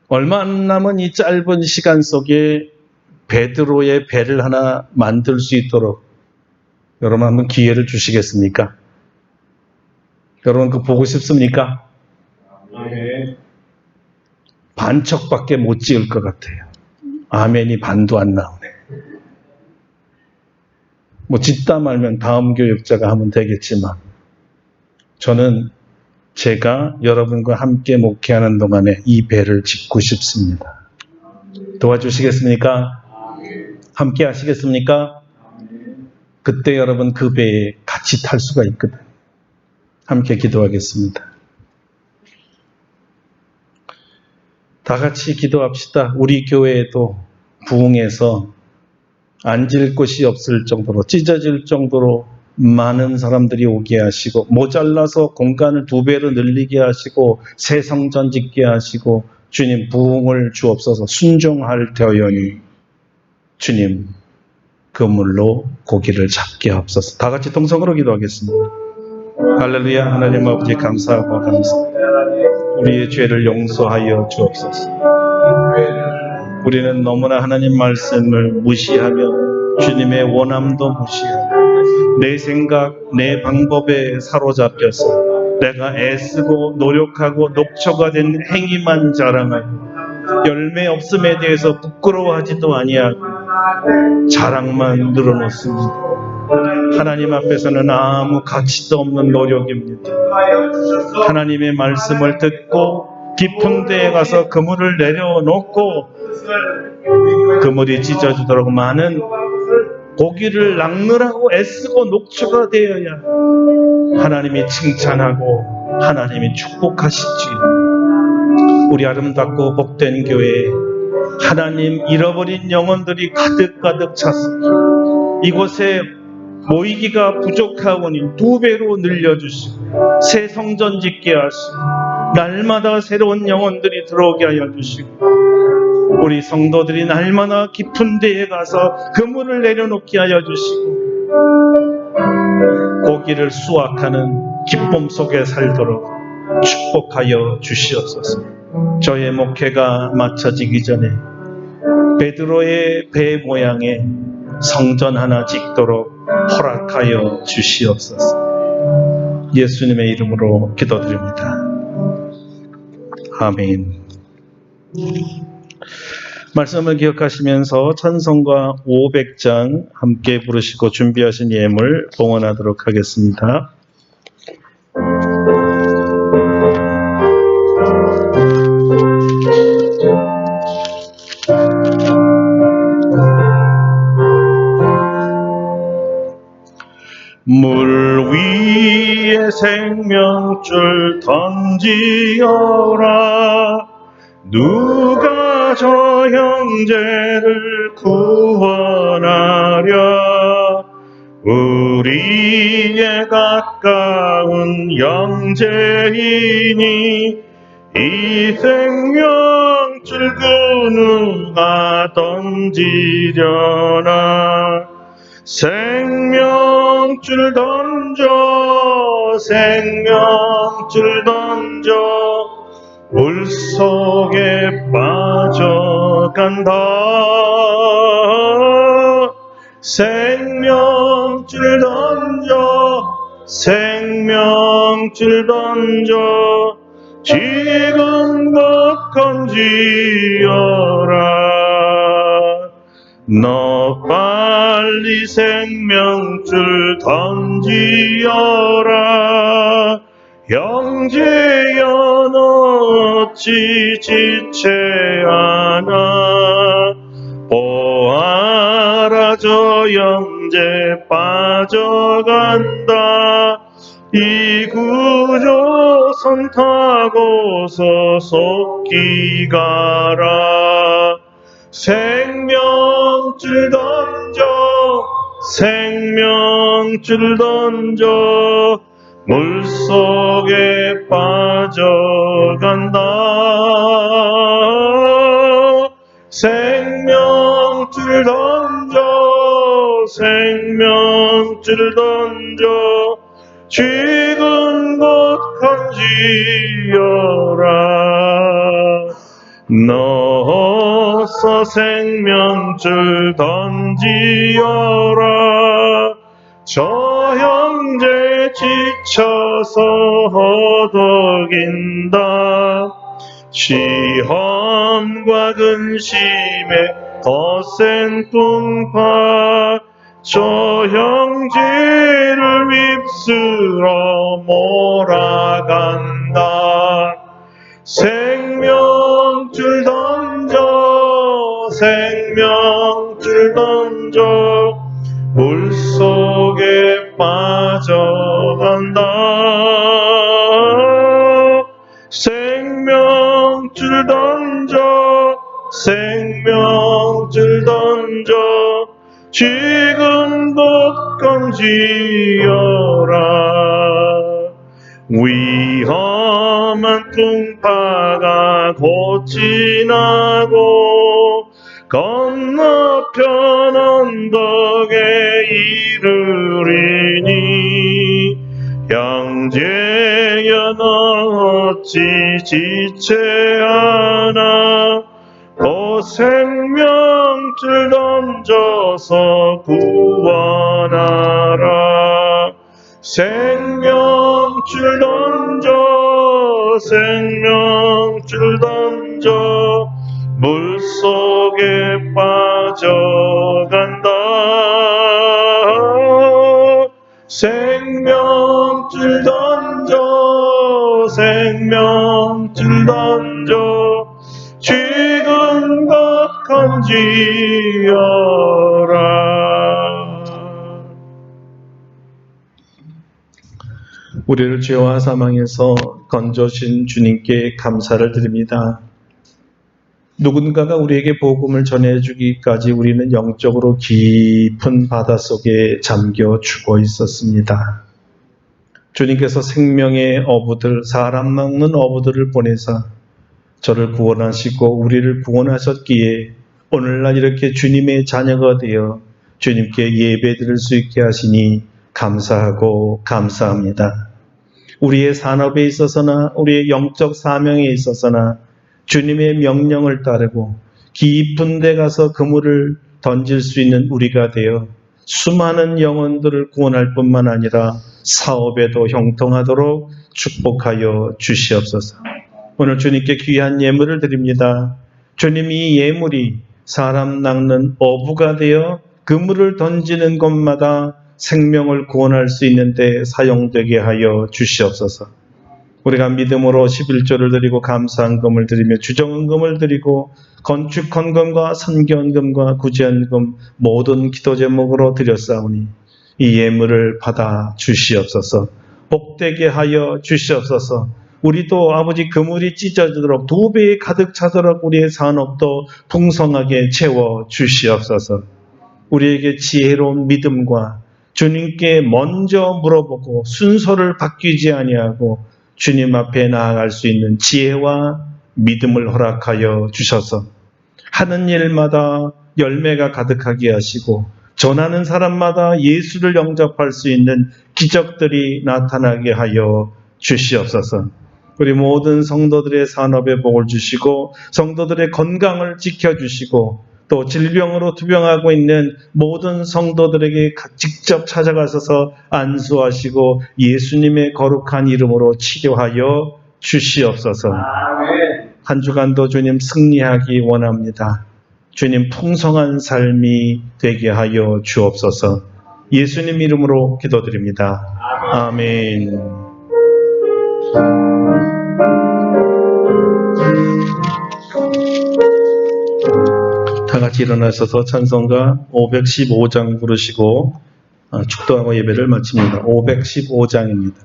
얼마 안 남은 이 짧은 시간 속에 베드로의 배를 하나 만들 수 있도록 여러분 한번 기회를 주시겠습니까? 여러분 그거 보고 싶습니까?
아멘.
반척밖에 못 지을 것 같아요. 아멘이 반도 안 나오네. 뭐 짓다 말면 다음 교역자가 하면 되겠지만 저는 제가 여러분과 함께 목회하는 동안에 이 배를 짓고 싶습니다. 도와주시겠습니까? 함께 하시겠습니까? 그때 여러분 그 배에 같이 탈 수가 있거든. 함께 기도하겠습니다. 다 같이 기도합시다. 우리 교회에도 부흥해서 앉을 곳이 없을 정도로, 찢어질 정도로 많은 사람들이 오게 하시고, 모자라서 공간을 2배로 늘리게 하시고, 새 성전 짓게 하시고, 주님 부흥을 주옵소서. 순종할 터여니 주님 그물로 고기를 잡게 하옵소서. 다 같이 통성으로 기도하겠습니다. 할렐루야. 하나님 아버지 감사하고 감사합니다. 우리의 죄를 용서하여 주옵소서. 우리는 너무나 하나님 말씀을 무시하며 주님의 원함도 무시하며 내 생각, 내 방법에 사로잡혀서 내가 애쓰고 노력하고 녹초가 된 행위만 자랑하고 열매 없음에 대해서 부끄러워하지도 아니하고 자랑만 늘어놓습니다. 하나님 앞에서는 아무 가치도 없는 노력입니다. 하나님의 말씀을 듣고 깊은 데에 가서 그물을 내려놓고 그물이 찢어지도록 많은 고기를 낚느라고 애쓰고 녹초가 되어야 하나님이 칭찬하고 하나님이 축복하시지. 우리 아름답고 복된 교회에 하나님 잃어버린 영혼들이 가득가득 찼습니다. 이곳에 모이기가 부족하오니 2배로 늘려주시고 새 성전 짓게 하시고 날마다 새로운 영혼들이 들어오게 하여 주시고 우리 성도들이 날마다 깊은 데에 가서 그물을 내려놓게 하여 주시고 고기를 수확하는 기쁨 속에 살도록 축복하여 주시옵소서. 저의 목회가 마쳐지기 전에 베드로의 배 모양의 성전 하나 짓도록 허락하여 주시옵소서. 예수님의 이름으로 기도드립니다. 아멘. 말씀을 기억하시면서 찬송가 500장 함께 부르시고 준비하신 예물 봉헌하도록 하겠습니다. 물 위에 생명줄 던지어라. 누가 저 형제를 구원하랴. 우리의 가까운 형제이니 이 생명줄 그 누가 던지려나. 생명줄 던져 생명줄 던져 물속에 빠져간다. 생명줄 던져 생명줄 던져 지금껏 건지어라. 너 빨리 생명줄 던지어라. 형제여 너 어찌 지체하나. 보아라 저 형제 빠져간다. 이 구조선 타고서 속히 가라. 생명줄 던져 생명줄 던져 물속에 빠져간다. 생명줄 던져 생명줄 던져 지금 곧 건지어라. 너서 생명줄 던지어라. 저 형제 지쳐서 허덕인다. 시험과 근심에 거센 풍파. 저 형제를 휩쓸어 몰아간다. 생명줄 던져 생명줄 던져 물속에 빠져간다. 생명줄 던져 생명줄 던져 지금 곧 건지어라. 위험 험한 둥파가 곧 지나고 건너편 언덕에 이르리니 형제여 너 어찌 지체하나 곧 생명줄 던져서 구원하라. 생명줄 던져 물속에 빠져간다. 생명줄 던져 지금껏 건지어라. 우리를 죄와 사망에서 건져신 주님께 감사를 드립니다. 누군가가 우리에게 복음을 전해주기까지 우리는 영적으로 깊은 바닷속에 잠겨 죽어 있었습니다. 주님께서 생명의 어부들, 사람 먹는 어부들을 보내사 저를 구원하시고 우리를 구원하셨기에 오늘날 이렇게 주님의 자녀가 되어 주님께 예배드릴 수 있게 하시니 감사하고 감사합니다. 우리의 산업에 있어서나 우리의 영적 사명에 있어서나 주님의 명령을 따르고 깊은 데 가서 그물을 던질 수 있는 우리가 되어 수많은 영혼들을 구원할 뿐만 아니라 사업에도 형통하도록 축복하여 주시옵소서. 오늘 주님께 귀한 예물을 드립니다. 주님이 이 예물이 사람 낚는 어부가 되어 그물을 던지는 곳마다 생명을 구원할 수 있는데 사용되게 하여 주시옵소서. 우리가 믿음으로 11조를 드리고 감사헌금을 드리며 주정헌금을 드리고 건축헌금과 선교헌금과 구제헌금 모든 기도 제목으로 드렸사오니 이 예물을 받아 주시옵소서. 복되게 하여 주시옵소서. 우리도 아버지 그물이 찢어지도록 2배 가득 차도록 우리의 산업도 풍성하게 채워 주시옵소서. 우리에게 지혜로운 믿음과 주님께 먼저 물어보고 순서를 바뀌지 아니하고 주님 앞에 나아갈 수 있는 지혜와 믿음을 허락하여 주셔서 하는 일마다 열매가 가득하게 하시고 전하는 사람마다 예수를 영접할 수 있는 기적들이 나타나게 하여 주시옵소서. 우리 모든 성도들의 산업에 복을 주시고 성도들의 건강을 지켜주시고 또 질병으로 투병하고 있는 모든 성도들에게 직접 찾아가셔서 안수하시고 예수님의 거룩한 이름으로 치료하여 주시옵소서. 한 주간도 주님 승리하기 원합니다. 주님 풍성한 삶이 되게 하여 주옵소서. 예수님 이름으로 기도드립니다. 아멘. 다 같이 일어나셔서 찬송가 515장 부르시고 축도하고 예배를 마칩니다. 515장입니다.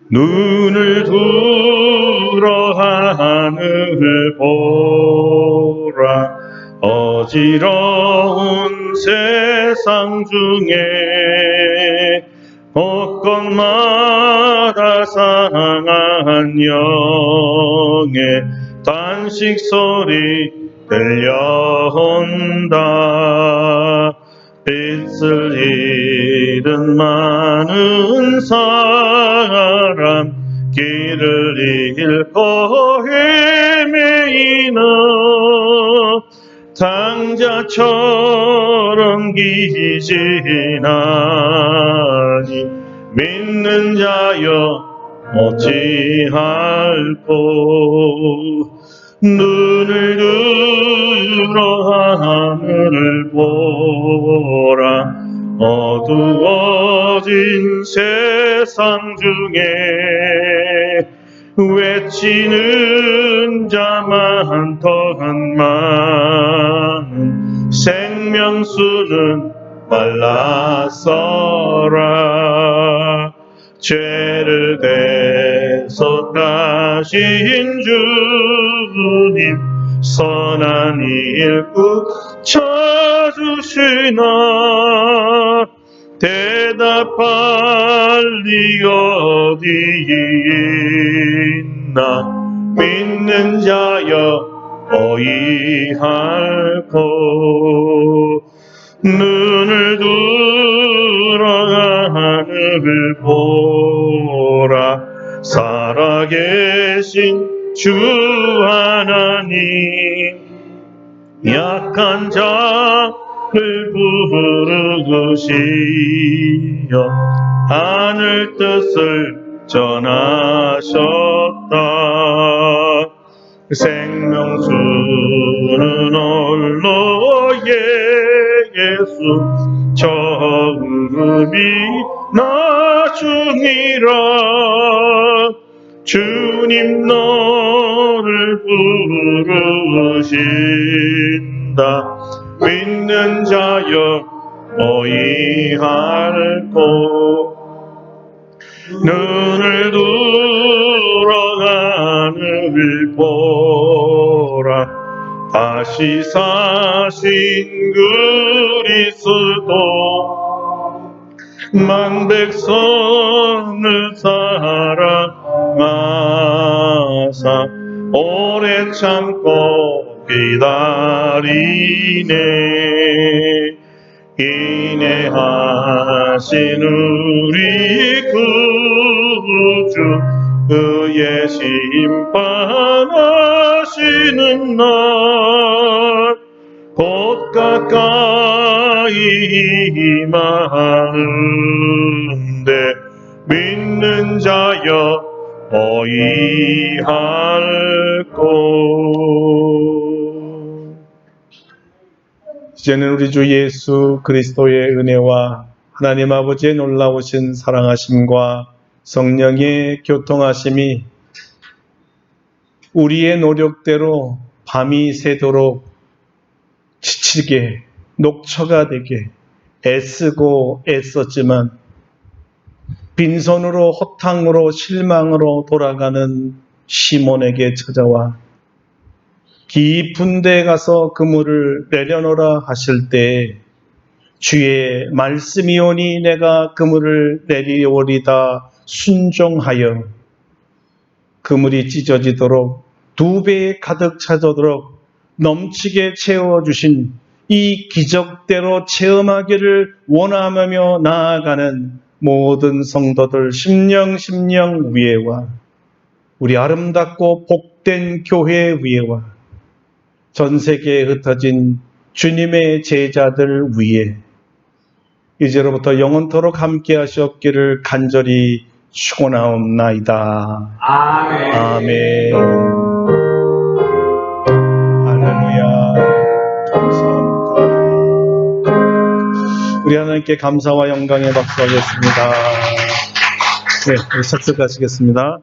눈을 들어 하늘을 보라. 어지러운 세상 중에 곳곳마다 상한 영의 단식 소리 들려온다. 빛을 잃은 많은 사람 길을 잃고 헤매이나 장자처럼 기지나니 믿는 자여 어찌할꼬. 눈을 들어 하늘을 보라. 어두워진 세상 중에 외치는 자만 더한 생명수는 말랐어라. 죄를 대속하신 주님 선한 일꾼 찾으시나 대답할 리 어디 있나 믿는 자여 어이할꼬 눈을 들어 하늘을 보라 살아계신 주 하나님 약한 자를 부르시어 하늘 뜻을 전하셨다 생명수는 홀로 예수 처음이 나중이라 주님 너를 부르신다 믿는 자여 어이할꼬 눈을 들어 하늘을 보라 다시 사신 그리스도 만 백성을 사랑하사 오래 참고 기다리네 인내하신 우리 구주 그의 심판하시는 날 곧 가까이 임하는데 믿는 자여 어이할꼬 이제는 우리 주 예수 그리스도의 은혜와 하나님 아버지의 놀라우신 사랑하심과 성령의 교통하심이 우리의 노력대로 밤이 새도록 지치게 녹초가 되게 애쓰고 애썼지만 빈손으로 허탕으로 실망으로 돌아가는 시몬에게 찾아와 깊은 데 가서 그물을 내려놓으라 하실 때 주의 말씀이오니 내가 그물을 내리오리다 순종하여 그물이 찢어지도록 2배 가득 차도록 넘치게 채워주신 이 기적대로 체험하기를 원하며 나아가는 모든 성도들 심령 위에와 우리 아름답고 복된 교회 위에와 전 세계에 흩어진 주님의 제자들 위에 이제로부터 영원토록 함께 하시옵기를 간절히 축원하옵나이다.
아멘.
아멘. 할렐루야. 감사합니다. 우리 하나님께 감사와 영광의 박수하겠습니다. 네, 우리 착석하시겠습니다.